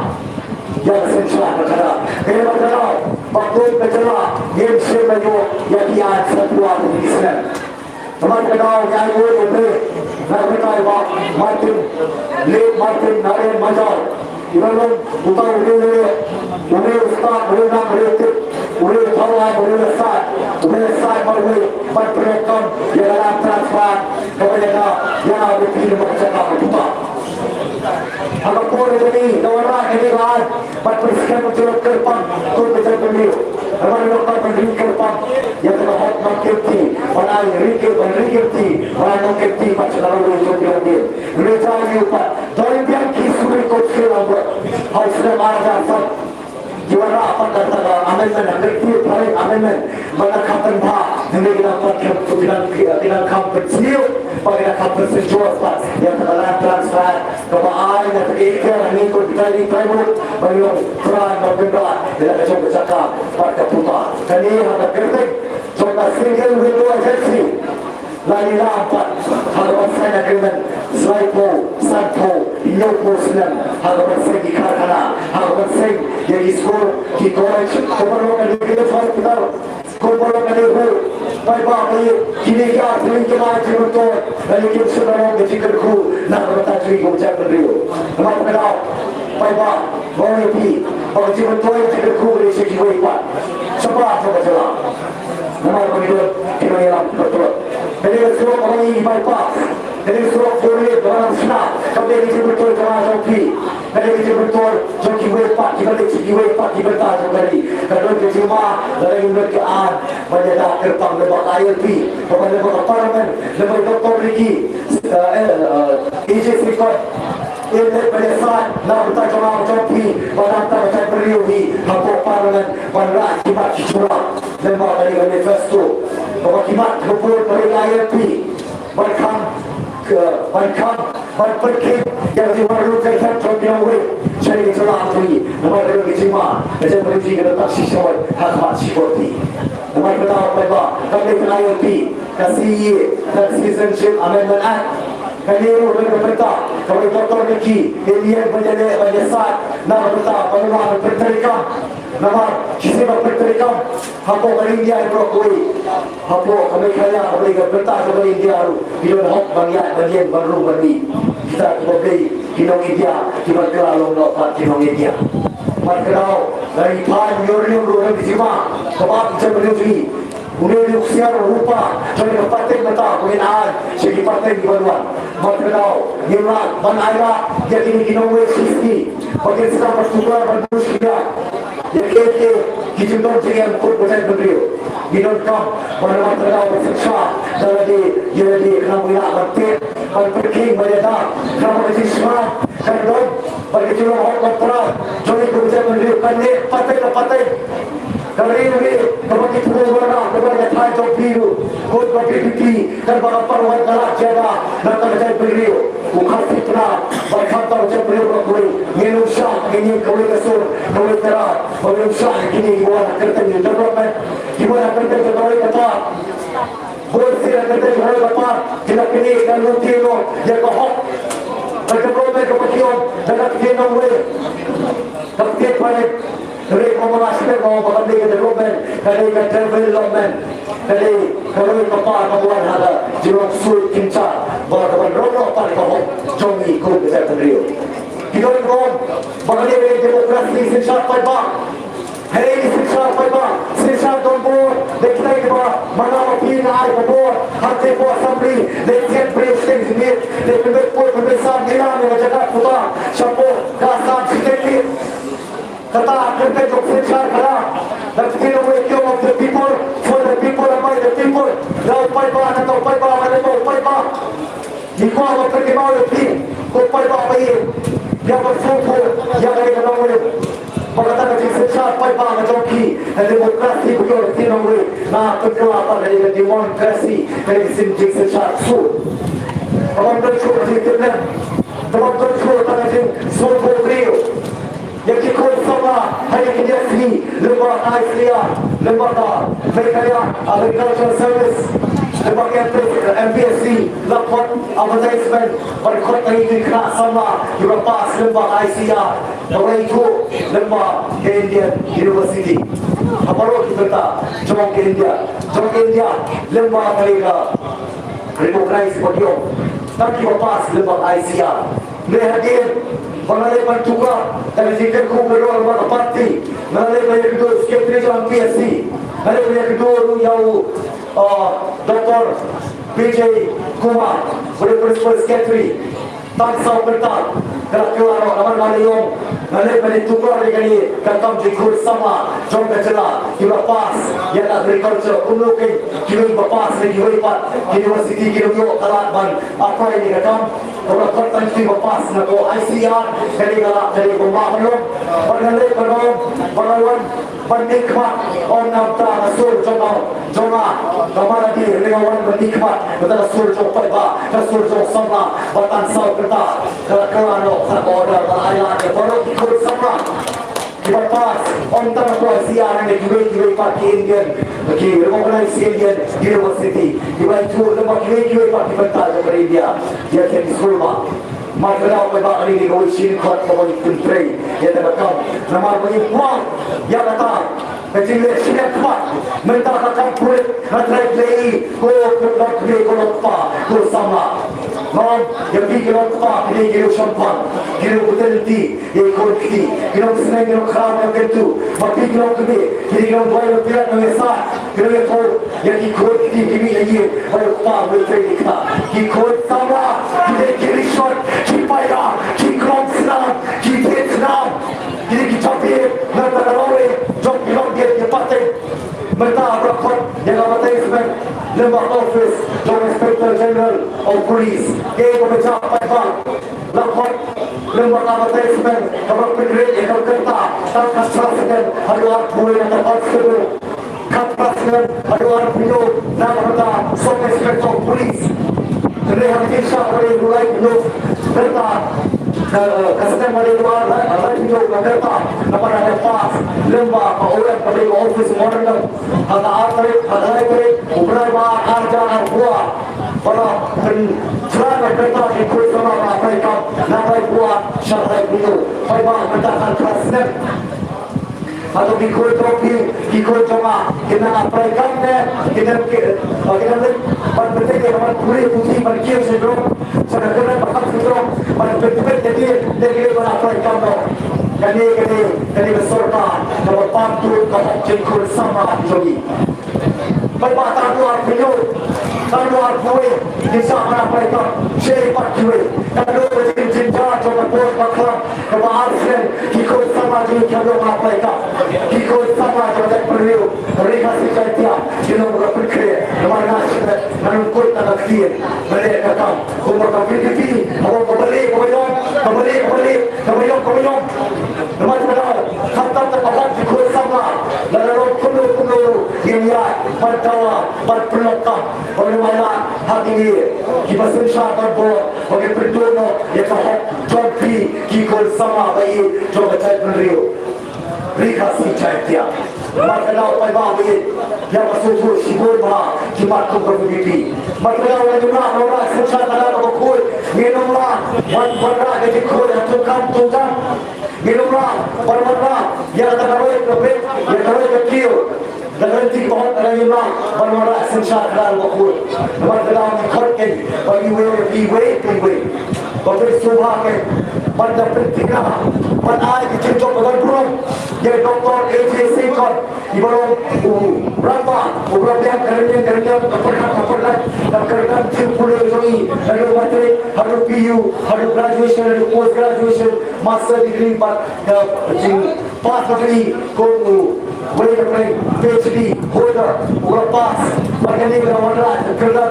yang sesat negara kaya negara bakul negara yang sebagai yang dian sebuah Islam teman kenal yang boleh Nabi Taibah Martin Naren Majar Ibarat bukan boleh ustaz boleh nak boleh tawar boleh lesat boleh berperekam yang dalam transfer kepada yang ada di dalam cakap kita apapun ini orang ini lah berpersiapan untuk kerpan untuk berjaya Orang lokal berdiri kerpan yang telah hot marketing, orang rikirti, orang nongkirti macam lalu dia dia. Mereka ini pak, dari yang kisah ikut siapa, harus sudah marah sah. Juara apa kata amendment, amendment, mana kapan bah, ini kita pakai kita kapan siu, pakai kapan sejual pak, yang telah transfer, kebahan yang terikir, ini ikut kita di private, bagi peran berbeda, dia macam bercakap, pakai putar, kini ada kerja, contoh single window agency. Lagi rapat harus saya agreement Saipo, Sanpo, Iyopo Silam harus saya di Karhana harus saya di school di college keperluan di hospital keperluan di baik-baik kini kita sering kemarin betul dan kita sudah berjikirku nak bertajui ucap beliau nama kenal baik-baik boleh pergi bagi betul jikirku dari segi baik-baik sebab sahaja nama beliau kita yang betul jadi suruh orang ini bypass jadi suruh boleh orang senang tapi ini betul jangan joki jadi ini betul joki wepak kita joki wepak kita tak joki kalau cuma dari mereka menjadi kerpang lebak ILP kepada lebak parlimen lebak doktor lagi AJC record ini pada saat nak bertajam joki pada macam beriuni hapok parlimen pada akibat curang lebak dari manifesto Wakimat kebun mereka ILP berperkir yang diperlukan contohnya cari celah lagi nama dia kecima macam berhenti kena tak sisawat hak seperti nama kita apa kami kena ILP kasih dan citizenship amendment act kami boleh berita kami doktor Niki ini menjadi saat nama kita perubahan berterikat nama kisah berterikat hapo kali dia berkui hapo kami kaya kami berita kami dia hidup hok bagian baru bagi kita sebagai hidup India kita kelalong dapat hidup India makrau dari pan yor di sima sebab sebelum Udah diusiar rupa jadi partai mata penghinaan segi partai di Baluan makrau nilai banaya jadi inowe sisti bagi sedang bersuara berdusia yang kita jangan ikut betul beliau binatang pada makrau bersiksa jadi kenapa berpikir berpikir berada kenapa bersiksa kerana bagi curang orang terang jadi betul beliau partai kalau ini kepada perubahan kepada tajam biru kod berdiri dan bapa perubahan kalah jaga dan kerja beliau bukan fitnah berkata macam beliau berkuli menusah ini kau kesur kau terang menusah ini gimana kerja development gimana kerja kau kata boleh kerja kau kata tidak kini dan mungkin yang kau Nagkaproblema kapatyon, nagkakapatyon ng way. Kapatyon pa rin, rekomendasikan mga kapatid ka development, kanay ka development, kanay karoon ka pa kabuhan hada, jirong sulit kinsa, mga kapatid pa rin ka jongi kung sa Rio. Kinoon ko, baka nila yung demokrasi, sinsya pa ba? Hey, sinsya pa ba? Sinsya doon po, dekitay ba? Mga mapili na ay pa po, hati po asambli, dekitay presidente sinit, dekitay po, pagkasam nila, mga jagat puta, siya po, kasam si Tekit. Kata, kerja jok sinsya ka na, nagkino mo yung of the people, for the people, and by the people, laut pa ba, nataw pa ba, manataw pa ba? Di ko ako pagkimaw yung team, kung pa ba pa yun, yang bersumpah, yang ada dalam mulut. Mengatakan sinsya pa ba ang joki na demokrasi bugyo tinamuri na pagkalapan na demokrasi na sinjing sinsya su. Amang bersyukur dikitnya, amang bersyukur tanajing suruh Rio. Yang kikul sama hari kinyasli lembaga Asia, lembaga Mereka Agricultural Service, lembaga MPSC, lapor advertisement, berkot ini kena sama Europas lembaga Asia, orang itu lembaga Indian University. Apa lo kita cuma ke India, lembaga mereka demokrasi beliau, tapi Europas lembaga Asia. Lehadir mengalih juga dari zikir kedua lembaga parti, mengalih banyak kedua sekretari MPSC, mengalih banyak kedua yang Dr. PJ Kumar, Principal Secretary, Tansau Bertal, Kelakluan Aman Malayong, mengalih banyak juga dari kakam jikur sama, Jom Kacela, Kibapas, yang agriculture, umlukin, kiwing bapas, kiwipat, university, kiwing kalatban, apa ini kakam? Orang korban itu lepas nak ICR dari pembangun, berdalih berlawan bernikmat orang tak rasul joma kamar di lewan bernikmat betul rasul jopai ba rasul jom sama batan sau kerta kelano tak order ayat baru ikut sama lepas ontar kuasian yang juga parti Indian bagi organize Indian University juga itu lembaga juga parti bentar dari India dia jadi sekolah Magalaw pa ba kanini ko sinikot mo ni country ya tabakam nama bagi puang ya kata kecil sinikot mental kakam pulit natrai play ko pa ko sama Mom, yang di kilo pa kini kilo champagne kilo butelti ye korti kilo senai kilo kram yang bentu mati kilo kini kilo boy pilat na mesa kilo ko yang di korti kini ye ayo pa butelti ka ki kot sama kini shot Kipaya, Kikom Islam, Vietnam, jadi Japir, mereka Norway, Jom Pilot dia partai, mereka berkot yang advertisement, lembaga office, Jom Inspector General of Police, dia mencapai bang, lakot lembaga advertisement, kalau pengerit yang kereta, tak kasarkan, ada orang boleh yang dapat seru, kasarkan, ada orang punya, nama mereka, Jom Inspector of Police. Rehabilitasi oleh mulai dulu kereta kesehatan mulai luar lagi juga kereta apa ada pas lembah orang pada office modern ada apa ubrai bah kerja buat pada selama kereta ikut sama apa itu namai buat syarat itu apa kereta kesehatan atau ikut cuma kita apaikan kita berarti kita kulit putih berkiau sendiri sedangkan bakat sendiri berarti jadi dari apaikan kani bersorban kalau pantu kalau cengkur sama jogi berbatan luar penyul luar kue bisa menapaikan syepat kue kalau cinta coba buat bakal kebahagiaan ikut sama juga kalau menapaikan ikut sama juga perlu mereka sejahtera kita berpikir mana sudah menungkut anak dia mereka tahu umur kami awak kembali Nama kata terpakat ikut sama lalu kuno yang berdawa berpelokah bagaimana hati ini kita sensyah berbuat bagi perdono yang kahok jogi ikut sama bayi coba cahaya peneriu rika si cahaya Matkenau pai ba begit yang masuk sibur ba kimat ko berbudi matkenau la jumlah orang susah kada ko kul minumlah wan barra ke kul tukam tukam minumlah barra yang terbaik lebih yang terbaik kecil dan ti bahut ada jumlah barra susah kada ko kul matkenau khotken bagi we Bapak Subha ke pada pertikah pada ayat kecil pada burung ya doktor AJ Singkon ibarat berapa yang kerja dan kerja simpulnya ini lalu materi harus PU harus graduation harus post graduation master degree pass degree PhD holder pas bagaimana berapa kerja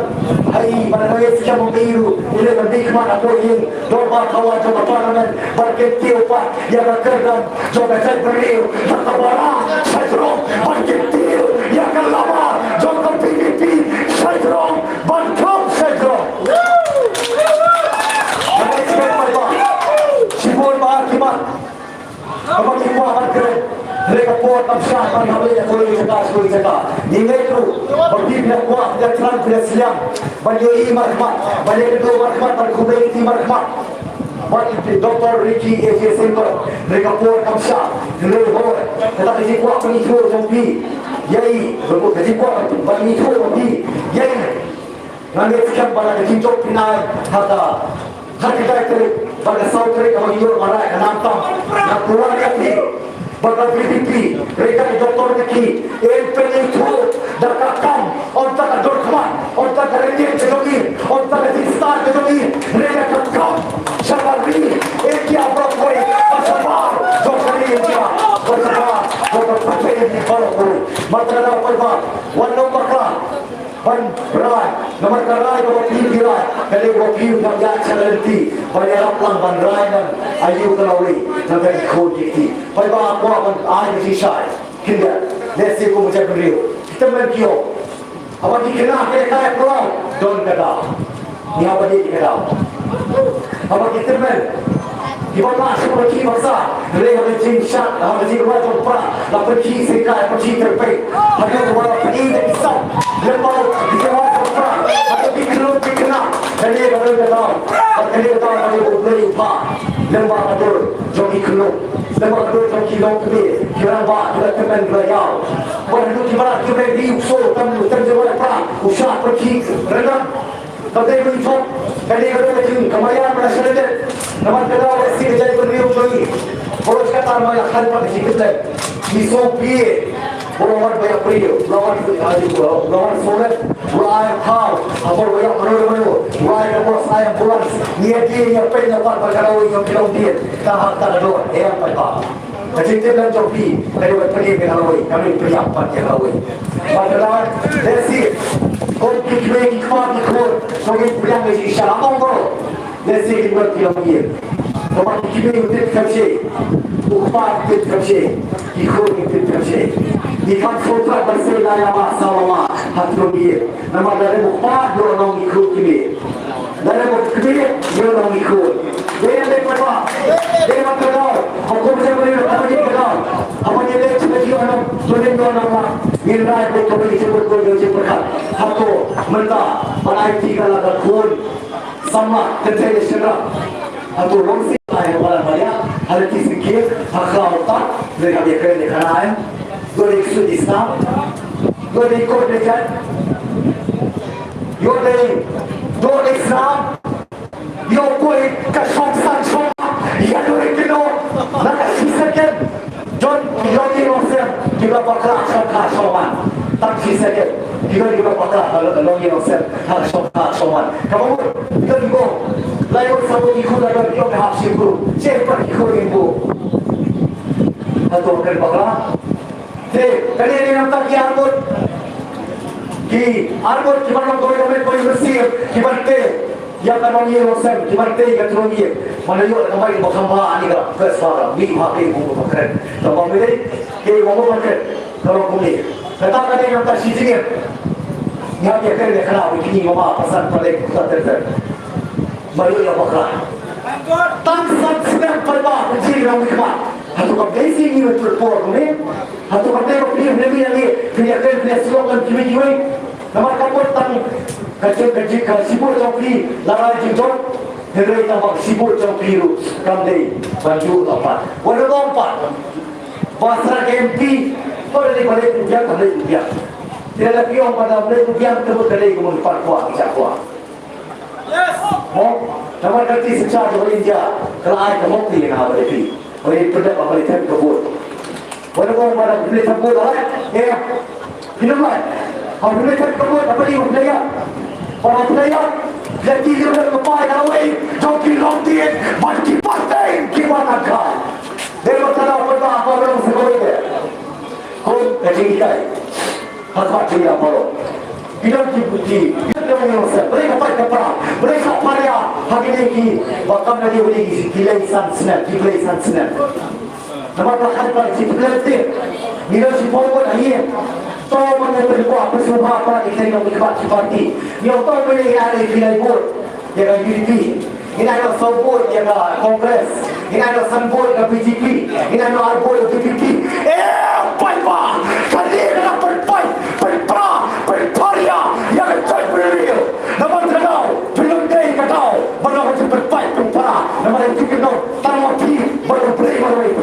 hari pada sekian membiru ini berdikmat atau ini doa kawan coba parlemen berketiu pak yang kerja coba saya beriu tertabara saya terong berketiu yang lama coba PDP saya terong bantuan saya terong sibur bahagiman apa kita bergerak mereka buat kapsah pada hari yang boleh cakap ni metro bagi pihak kuat dan terang pihak siang bagi marhmat bagi kedua marhmat bagi community marhmat bagi Dr. Ricky AJ Singkon mereka buat kapsah nilai boleh tetapi si kuat penipu jampi yai jadi kuat penipu jampi yai nanti sekian pada kecicok pinai kata kita itu pada saudara kalau hidup marah kenapa nak keluar lagi Bapak PDP, mereka doktor lagi, LPN itu dakakam, ontak adorkman, ontak kerja kejogi, ontak distar kejogi, mereka kakam, sabari, ekia berapa, pasabar, dokter ekia, pasabar, dokter pakai di bawah, materi apa pak, one number lah. Ban berai, nomor berai nomor berai, kalau wakil yang jalan selenti, banyak orang ban berai dan ayu kelawai, nanti kau jadi, banyak aku akan air sisai, kira, desi aku macam beriu, kita merkiau, apa dikena kita pulau, don kata, ni apa dia kata, apa kita di mana aku pergi masa, mereka pergi syak, pergi rumah tempat, pergi sekai, pergi terbaik, ada orang pergi dari sana, lepas di rumah tempat, ada di keluar di kena, jadi kalau kita kalau beli upah, lepas ada jogi keluar, lepas ada jogi lompi, kira bah kita teman berjauh, baru di mana kita di usul, terjemah apa, usaha pergi rendah. Tapi itu, kalau kita pergi kemayan pada seluruh, nama kita mesti jadi beriu lagi. Kalau sekarang malah hal pada kita, disopi, orang banyak beriu, lawan solat, lawan kau, apa banyak menurut, lawan apa saya bulan, dia pengen apa kalau yang kita dia, tak ada doa, yang apa. Jadi kita belum joki, kalau pergi ke Hanoi, kami pergi apa ke Hanoi. Padahal desi Kau kiki kau ikut, kau punya mesti syarat kau. Desi kita kilometer. Kau kiki itu kerja, upah itu kerja, ikut itu kerja. Ikan foto bersih daya masalah hatu dia. Nama dari upah dua orang ikut kini. Dari kini dua orang ikut. Dia apa? Dia macam aku bisa beri apa dia kata? Apa dia lepas dia orang tulen orang Nilai betul betul berkat. Aku mentah menaiki kalau takun sama terjadi serap. Aku longsi ayat pada banyak hal kisah akal tak mereka berkata kerana dua ikut Islam, dua ikut dekat, dua Islam, dua koi kesongsan semua, yang dua kilo nak kisahkan. John Yogi Rosem juga bakal soman, tak kisahkan. Juga bakal Yogi Rosem soman. Kamu kita juga layu satu ikut layu dia berhasil guru. Siapa ikut ibu? Atau kerja bakal. Kali ini nampak ki arbut gimana kau bersih gimana yang kamu ni Rosem gimana yang kamu ni mana yuk kembali berkembang ni kalau kesalahan bihak ibu berkeren. Kalau kamu ni ibu berkeren kalau kamu ni tetap ada yang tak sijil. Yang dia kerja kalau begini mama pesan pada kita terus. Baru yang berkeren. Tangsan sedang perbah kecil yang berkembang. Satu basic ni berpuluh ni. Hatu partai berdiri lebih lagi kelihatan slogan kiwi-kiwi. Nama kapal tang kecil sibuk cokli larai jinjot. Henry tambah sibuk cokli ru kamdei baju lompat. Walau lompat. Pasar MP pada di balik dia kamdei dia. Dia lagi orang pada balik dia terus kedai kemun parkwa kisah kuah. Yes. Mau nama kerti secara di India kalau ai kamu pilih nak apa lagi? Oleh produk apa lagi terbut. Walau orang pada beli terbut lah. Kenapa? Kalau beli terbut apa lagi budaya? Para budaya jadi dia berkepai away joki lontin mati partai gimana kan? Dia berkata apa orang sekolah dia. Kau kerja kai. Hasrat dia apa? Bilang dipuji, bilang menguasai. Mereka pakai perang, mereka payah. Hari ini, bahkan nanti boleh kilaisan senang. Nama belakang pada si pekerja, bila si pokok ini, tahu mana berbuat persuah apa kita yang berbuat seperti. Yang tahu boleh ada kilai bor, yang UDP. Ini ada Sobor yang Kongres, ini ada Sanbor yang PGP, ini ada Arbor yang PPP. Paipa, kali nak berparia yang cepat beriu. Nama terkau, belum day kau, baru macam berpai berpara. Nama itu kita tahu mati baru beri baru itu.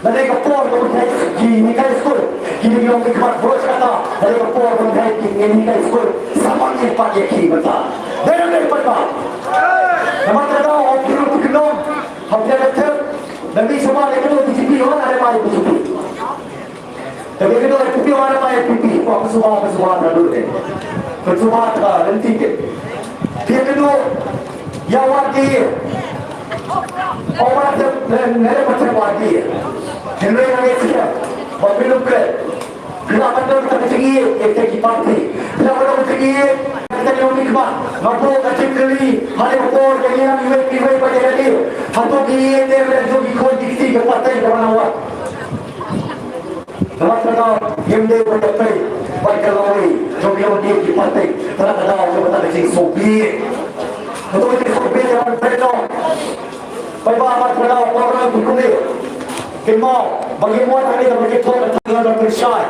Dari kapur kemudian ini kai skor, ini yang kita buat kata dari kapur kemudian ini kai skor sama ni pakai kita. Dari paipa. Nama terkau, orang itu kita, hamil betul. Nanti semua itu PGP orang ada mai PGP. Tapi kita ada PGP orang mai PGP. Apa semua dulu ni. Semua nanti ke. Dia kedua yang wajib. Orang ada macam wajib. Henry yang siap. Belum ke. Kenapa kita pergi ke parti? Kenapa kita pergi kita yang nikmat. Mampu kacip kali. Hari bor yang iwe pada jadi. Hatu dia berjumpa ikut diksi ke partai ke mana awak. Nama yang dia berdapat baik lori, jombion dia di partai telah ada jabatan di Soviet. Untuk di Soviet yang berdoa, baik amat berdoa orang berkulit. Kemau bagaimana ini bagi tuan dan bersyai.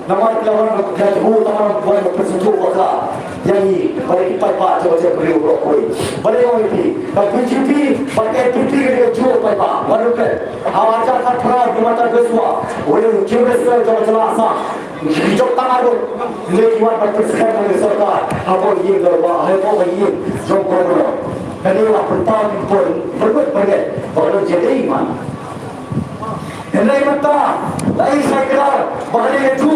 Nama orang berjatuh, nama orang bersetuju maka yang ini bagi pipa coba beri brokoli. Beri orang ini, kalau PGP pakai PGP dia jual pipa, baru ke. Awak jangan perang di mata kesua. Oleh kibresel coba celasa. Hijau tangan tu, lekiwan berpersekan dengan serta. Apa ini berubah, apa ini jomkor. Kali orang bertahan pun berbuat baru jadi iman. Henry mata, lain saya kira bahagian itu.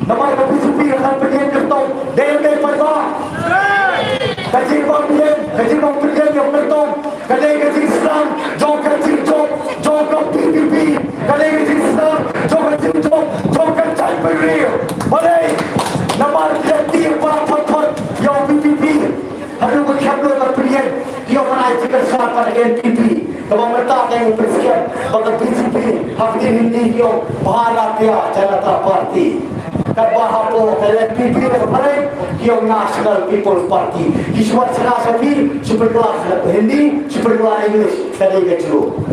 Nama PGP akan pergi kertong, dia pada. Kacir bang pergi yang kertong, kadai kacir Islam, jom PGP, kadai kacir Islam, jom kacir beri. Balai, nama jadi apa yang PGP. Aduh berkabut terpilihan, dia menaik kesalahan pada NPP. Kalau mereka yang bersekian, pada PGP, hari ini dia bahagia dia jangan parti. Kabahapo NPP bermain, dia National People's Party. Kiswat serasa ni super kelas Hindi, super kelas English. Kadai kecil.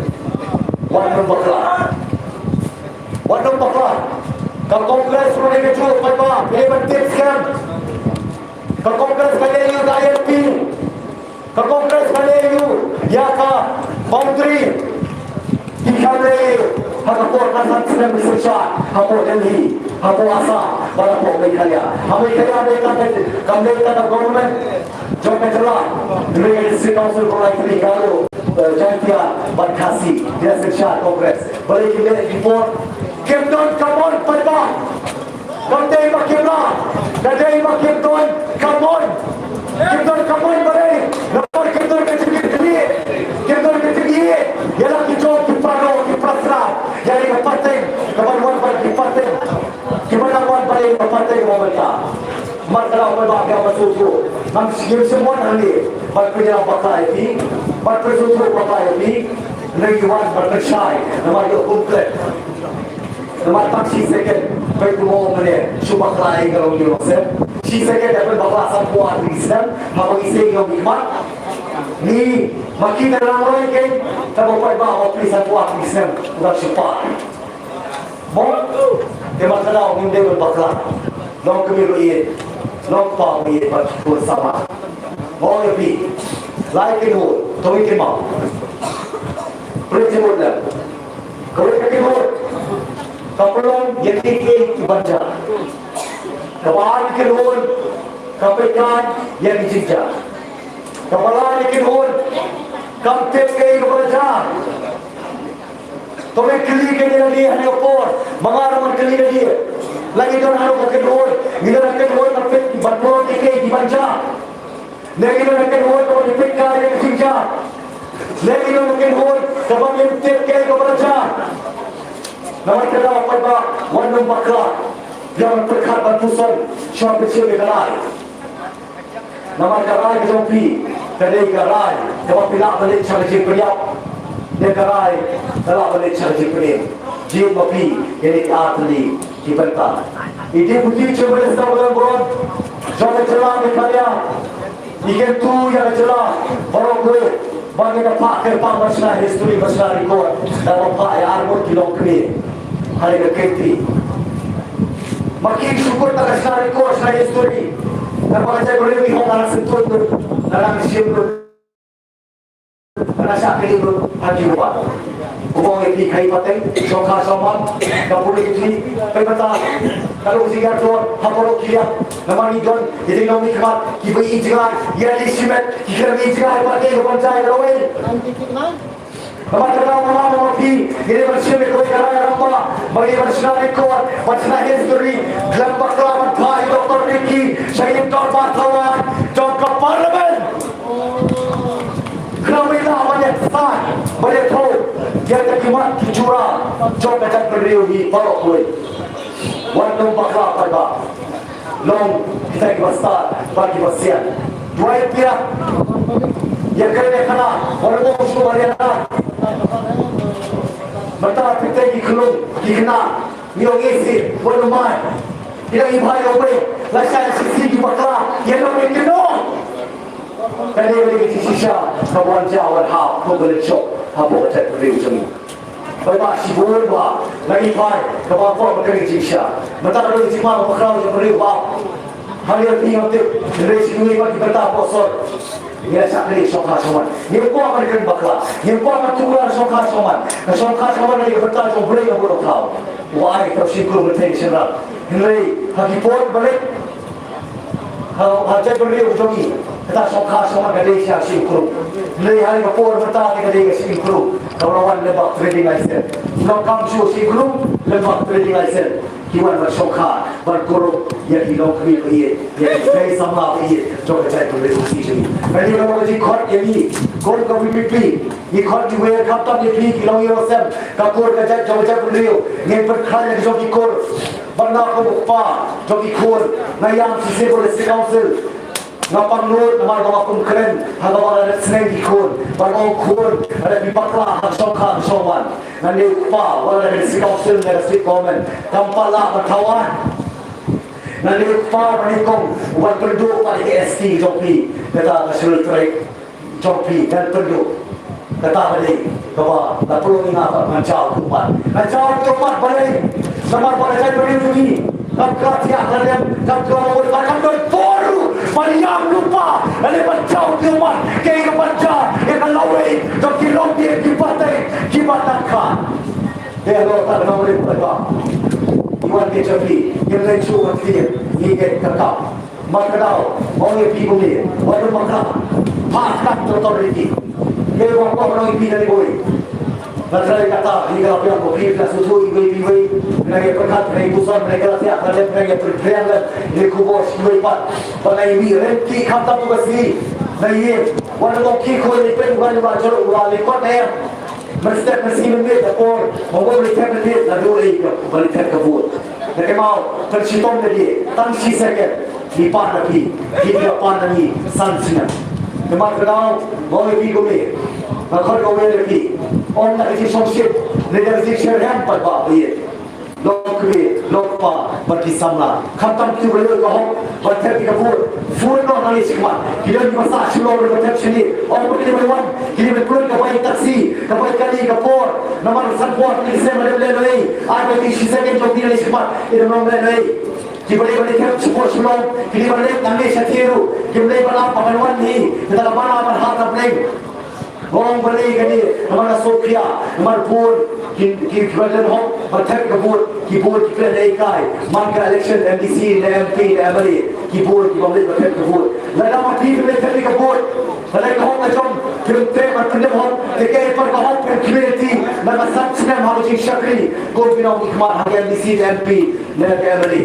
Warna bakla. Kalau Kongres mulai kecil, apa? Lepas tips kan? Kalau Kongres kali ini ILP, kalau Kongres kali ini ya ka boundary dikamai hapor kasat sedang bersosial hapor Delhi hapor Assam hapor Meghalaya kami kata government jom kejelah dengan Sri Council for Economic Garo Jantia Badkasi dia seksya Kongres boleh kita import Kemdon Kamon Pada Kadai Makimdon Kamon Kemdon Kamon boleh Nampak Kemdon kecil ialah hijau kiparo kiprasra jadi partai kebaruan pada partai gimana buat balik partai mereka masalah berbagai masuk nam semua nanti berkerja pakai ini berkerja pakai ini legiwan berkerja nama itu komplit nama taksi second baik mau mana cuma kelai kalau di Mesir si second dapat bawa sampuan Islam apa isi yang iman ni makita lang roy kay tabapay ba o please ako ang isem udah sipa mo te matala hindi ko bakla long kami roy long pa roy pag sama mo yapi like it ho toy ke ma principle lang kau ke ho kapulong yati ke ibaca kawan ke ho kapekan yang dijja kepala ikin hon kapten ke ibadah तुम्हें कली के लिए हने ऊपर मंगार मन कली के लिए लगी तो हारो के रोड इधर के रोड पे बदलो के बंजा लेकिन के रोड तो डिफिट का ये सिंचा लेकिन के रोड तब हम ते के बंजा नमस्ते दा पड़बा वन बकरा जब प्रखर बंतुसन शॉप से लेकर nama karai jompi tadi karai kalau pilak balik cara jipriap dia karai kalau balik cara jiprim jip api jadi atli dibentang ini bukti cuma sebulan bulan jangan celah berkarya ikan tu yang celah orang gue bagi dapat kerpa masalah history masalah rekod dan apa yang arbor kilong kiri hari keketi makin syukur tak masalah rekod masalah history Napaka saya boleh lihat orang sentuh tu dalam siapa rasa keliru hati lupa. Ubang itu kai paten, sokha soman, kapuri itu kai pata. Kalau siapa tu haporo kia, nama ni don, jadi nama ni kemat, kibai ijra, ia di simet, kira ni ijra apa dia bukan saya rawel. Nama kita orang mati, ini bersih berkoi kerana apa? Bagi bersih rekod, bersih history, dalam baklaman Bhai Dr. Niki, Syahid Dr. Tawan, Dr. Parliament. Kenapa banyak sah, banyak tahu, dia terkimat curang, jom macam beriu di parok kue. Wanung bakla pada, long kita kibastar bagi basian. Dua pihak, yang kena kena, orang musuh balik Mata kita dikelung, dikena, miong isi, berumai. Tidak ibai ope, lasai sisi di bakla, yang orang kena. Kali ini kita sisa, kawan jawab hal, mobil cok, habo tak beriu sini. Bapak si berubah, lagi ibai, kawan pun berkali sisa. Mata orang si mahu bakla yang beriu bau. Hal yang tinggal tu, dari sini bagi bertah bosor. Ia sakit sokha soman. Ia kuat mereka bakla. Ia kuat mereka sokha soman. Sokha soman lagi bertanya jom boleh yang boleh tahu. Wah, itu sikul bertanya serak. Henry, hakipot balik. Kalau hajat beri ujogi, kita sokha soman kadai siapa sikul. Henry hari kapor bertanya kadai sikul. Kalau lawan lebak trading license. Kalau kamu sikul lebak trading license. Kiwan bersokha, berkorup, yang hilang kami pergi, yang saya sama pergi, coba saya boleh usi sini. Jadi kalau kita kot yang ini, kot kami pipi, ini kot juga kapten yang pipi, kilau yang sem, kapur kerja coba saya beliau, yang berkali yang joki kor, benda kau joki kor, nayang sisi boleh si council. Ngapang nur, nama ngapang keren, hagawa ada seneng dikun, barang kur, ada bipaklah, sokha, soman. Nanti pa, wala ada si council, ada si government, kampala, bertawan. Nanti pa, manikong, buat penduduk pada KST, jopi, kata national trade, jopi, dan penduduk. Kata balik, kawa, tak perlu ingat, mancau tempat. Mancau tempat balik, sama pada saya berdiri ini. Angkat siap kalian, dan kalau berkata berporu, Mariam lupa, ada bancau tiuman, kaya bancau, yang lawai, dan kilong dia kibatankan. Dia kalau tak lawai berkata, iwan dia cepi, yang lain suruh dia, ini kakak. Maka tahu, orang yang pergi bumi, walau maka, paskan otoriti. Dia orang yang pergi dari bumi. Nasrai kata, ini kalau yang kopi kelas susu, ibu, mereka berkat, mereka busan, mereka latihan, mereka berkrean, ini kubur, ibu, pada ini, renti, kata tugas ini, nah ini, walau kiko, ini pen, walau wajar, walau lekot, mesti menit, apor, mau menit, lalu balik kabut. Mereka mau tercium dari, tangsi second, di pan lagi, di depan lagi, sanksinya. Memang kenal, mau pergi kami. Makanya kau boleh pergi. Orang nak isi sosial, negara isi syariat pada dia. lok kri lok pa berkisamla khatam tu boleh kau bertemu kabur full no nali sikmat kita di masa shulor bertemu sini orang kita berwan kita berkurang kapai taksi kapai kali kapor nomor sanport ni saya boleh lei ada di sisi second jok nali sikmat itu nomor lei kita boleh kita support shulor kita boleh nali satiru kita boleh balap pakanwan ni kita mana berhat play Orang beli kini, nama Sofia, nama Pur, kita hom, bertek kabur, kibur kita lekai, maka election MDC, MP, MLA, kibur kita boleh bertek kabur. Lalu mati kita bertek kabur, lalu hom macam kita bertek hom, dekat per hom per community, nama subscribe harus syakri, kau bina hikmat hari MDC, MP, MLA.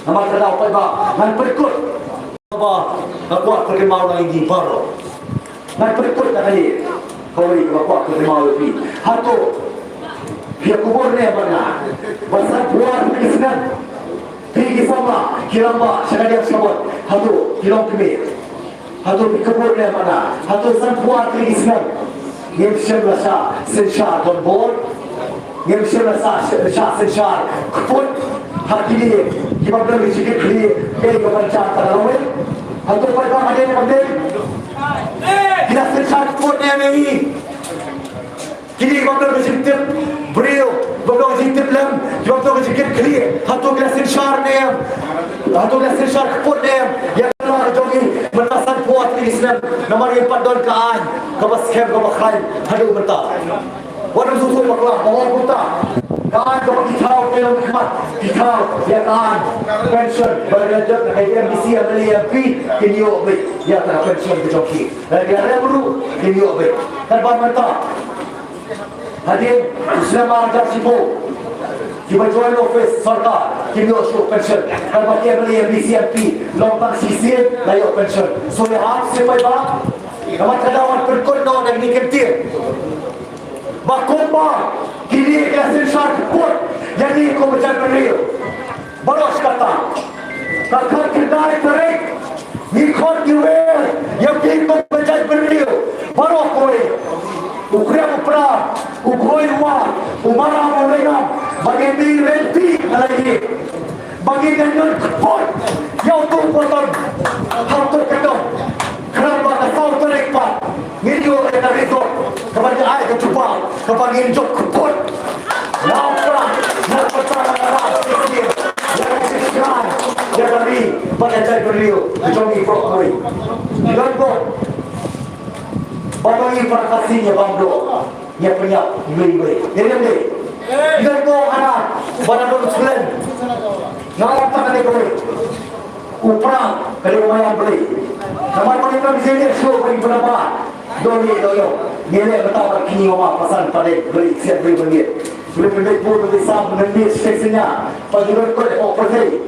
Nama kita apa bah, man berikut, apa, aku akan mau lagi baru. Nak berikut tak ni? Kau ini bapak terima lebih. Hatu, dia kubur ni mana? Basar buat kisah. Pergi sama, kiramba, syariah sebut. Hatu, kiram kami. Hatu di kubur ni mana? Hatu san buat kisah. Yang syariah sensar on board. Yang syariah sensar kuput. Hati ni, kita belum sikit ni. Kali kepanjang terlalu. Hatu pada mana yang penting? Kita sensar pun ni. Kini kita bersikap beliau, kita bersikap lem, kita bersikap clear. Hatu kita sensar ni, hatu kita sensar pun ni. Yang luar jogi menasan puas di Islam. Nomor 4 don kaan, kabas kem kabas khain, hadu berta. Walau susu maklah, bawang buta. Kaan kabas kitau kelom khidmat, kitau ya kaan pension berlanjut ke MDC MLA MP kini obek ya tak pension kejoki. Dan dia ada baru kini obek. Tanpa mata. Hadir Islam ajar sipo. Kita join office sarkar kini osho pension. Tanpa MLA MDC MP lompang sisir layak pension. So ya hak sampai ba. Nama kadawan perkono dan nikentir. Bakumba kini kasih syarput jadi kau macam beliau baros kata kakak kedai terik nikon diwer yang kini kau macam beliau baros koi ukria upra ukoi wa umara mulai bagi di renti lagi bagi dengan kepot yang tu potong hantu kedong kenapa kau terik pak video kita itu kepada ayat kecuali kepada injok keput lapar pertama yang sesuai yang dari pada cai beliau jogi prokoi lalu bagai prakasinya bangdo yang punya beli ini lalu anak pada bulan nak tak ada kau upah kalau mayan beli nama mereka di sini show bagi berapa doni doyo nilai betapa kini orang pasal pada beli siap beli boleh beli pun beli saham beli stasiunnya pagi berkot operasi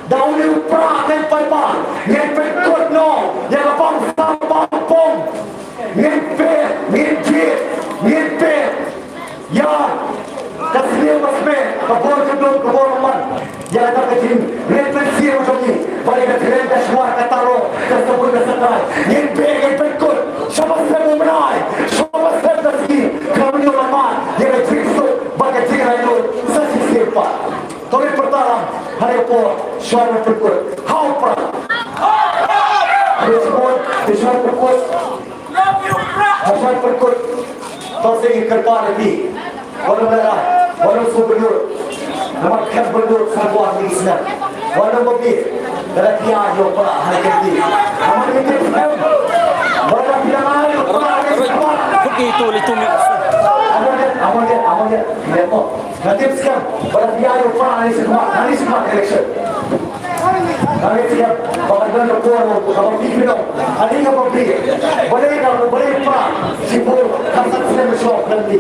dahulu upah kan pada yang berkot no yang apa pom ngepe ya kasih masme kabur kedua kabur man yang tak kecil referensi macam ni balik ke keren semua kataro tersebut kesetan ngepe kod sama saya menai sama saya tersi kami ulama yang cerita bagi cerita itu sesi siapa tapi pertama hari po suara perkut how pra respon suara perkut suara perkut tausi kerja lagi walau merah walau subur nama kan berdua sahabat di Islam walau mobil dalam dia jo para hari ini nama itu walau dia mahu begitu itu amalnya lepo nanti sekarang walau dia jo para hari semua election kami siap bagaimana laporan kalau tidak ada yang boleh pak sibuk kasat saya besok nanti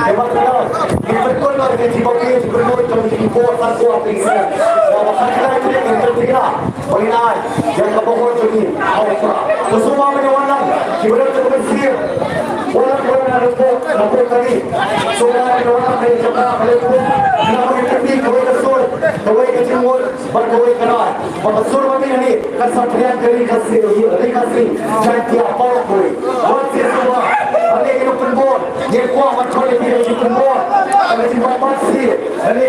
hebat betul betul lah kita boleh betul import satu apa ini kalau kita itu tertiga boleh yang kabohon ini apa semua menyewanan kita terus siap orang lapor kali semua menyewanan dari sekarang kalau kita kawai kesur kawai kecimur berkawai kenal Maksud kami ini kesaksian dari kasih janji apa pun. Masih semua ada yang penbor, yang kuat macam ini yang penbor. Ada yang masih, ada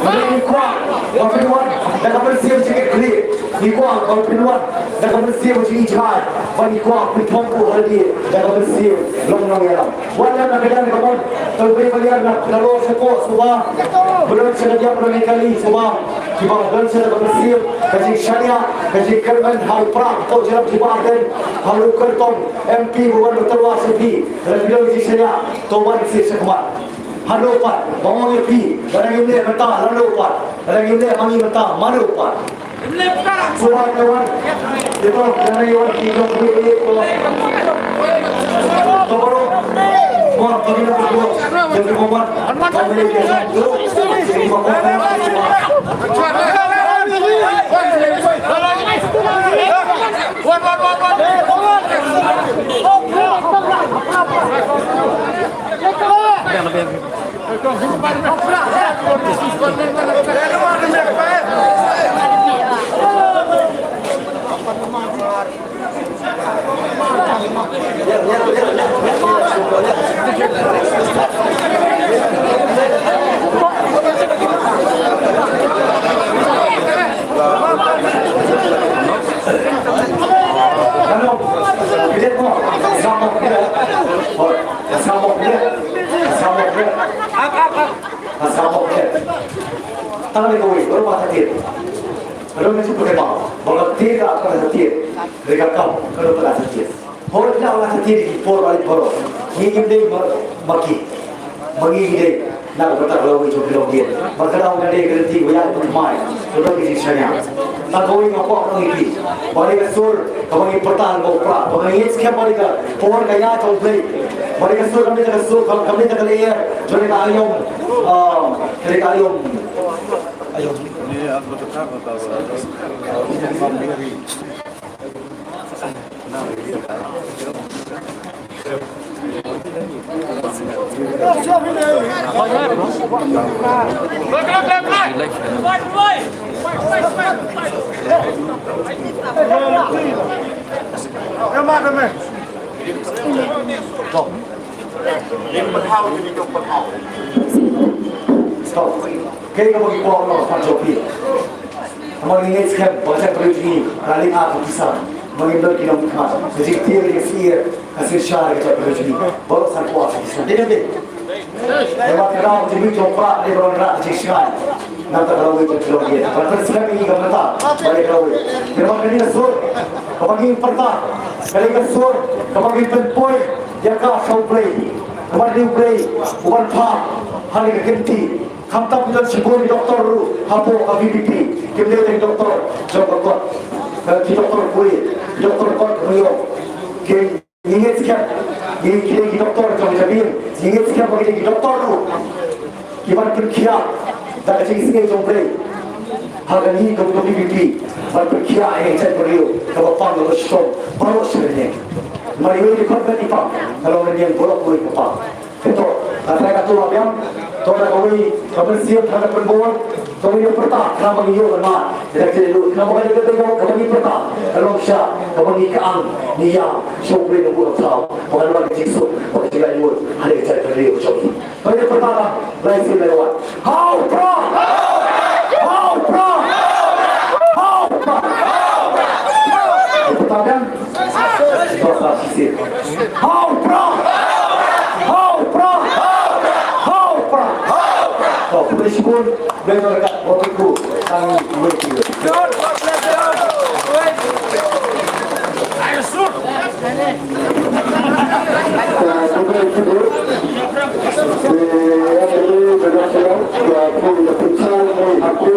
Mari kuat, berpeluang dalam bersiap sikit klik. Kuat berpeluang dalam bersiap sikit ijaz. Bagi kuat bertumpu lagi dalam bersiap long ya. Walau nak kerja kamu, terlebih beliau nak lalu sepuluh semua. Belum saja berani kali semua. Kita belum saja bersiap kaji syariah, kaji kerman hal perang atau jalan kibar dan hal kertom MP bukan berterwas sepi. Dalam bidang kaji syariah, tuan isi sekemat. Halupat, bangun lebih. Barang ini mentah, halupat. Barang ini mangi mentah, malupat. Suara kawan, itu jangan kawan kita beri Tobaro, mohon bagi berdua. Jadi mohon, kami biasa dulu. Jadi mohon. Tangan itu wih, baru mata tir. Kalau macam tu memang, kalau tir tak akan tir, mereka kau kalau tak tir. Orang tidak akan tir di por balik por. Ini dia maki, maki dia nak bertak lalu itu belum dia. Maka dah orang dia kerja banyak pun mai, sudah kisahnya. Tak kau ini apa orang ini, balik sur, kau ini pertahan kau pra, kau ini sekian balik por kaya kau beli. Balik sur kami tak sur, kami tak layer, jadi ayam, jadi ayam. Ayo. Ini aku tetap atau Kaya bagi kuah Allah Pancopi. Mengingat sekian bahasa kerajaan kali aku kisah mengingat kita bukan. Jadi tiada kisah hasil syar kita kerajaan baru satu kuah kisah. Jadi ni. Lewat kerana jadi coba di berangkat kisah. Nanti kalau itu terjadi. Kalau sekarang ini gambar balik kalau. Lewat kerana sur, kebagi perta, kali kesur, kebagi penpoint, jaga sauplay, kebagi play, bukan pah, hari kekenti. Kami tak punya sebuah doktor hapo ABBP, kita dari doktor jawab di doktor kulit, doktor kot Rio, ingat sekian, ini doktor jawab jabir, ingat sekian bagi doktor kibar kerja, tak ada sini jombre, harga ini doktor ABBP, berkerja saya Rio, kalau pang kalau stop, baru sebenarnya, mari kita berhenti pak, kalau orang yang bolak boleh pak, itu, saya kata yang Tuan kami siap terhadap perempuan. Kami yang pertama, kenapa hiu bermak? Tidak dulu. Kenapa kami ketemu? Kami pertama. Kalau Syah, kami keang, niat, syukur dan buat tahu. Bukan lagi jisuk, bukan juga nyur. Hari kita berdiri bersyukur. Kami pertama, lain sih lewat. How pra? How pra? How pra? Pertama, kita sisir. How pra? How pra? Oh, boleh syukur dengan dekat waktuku kami berkira. Aku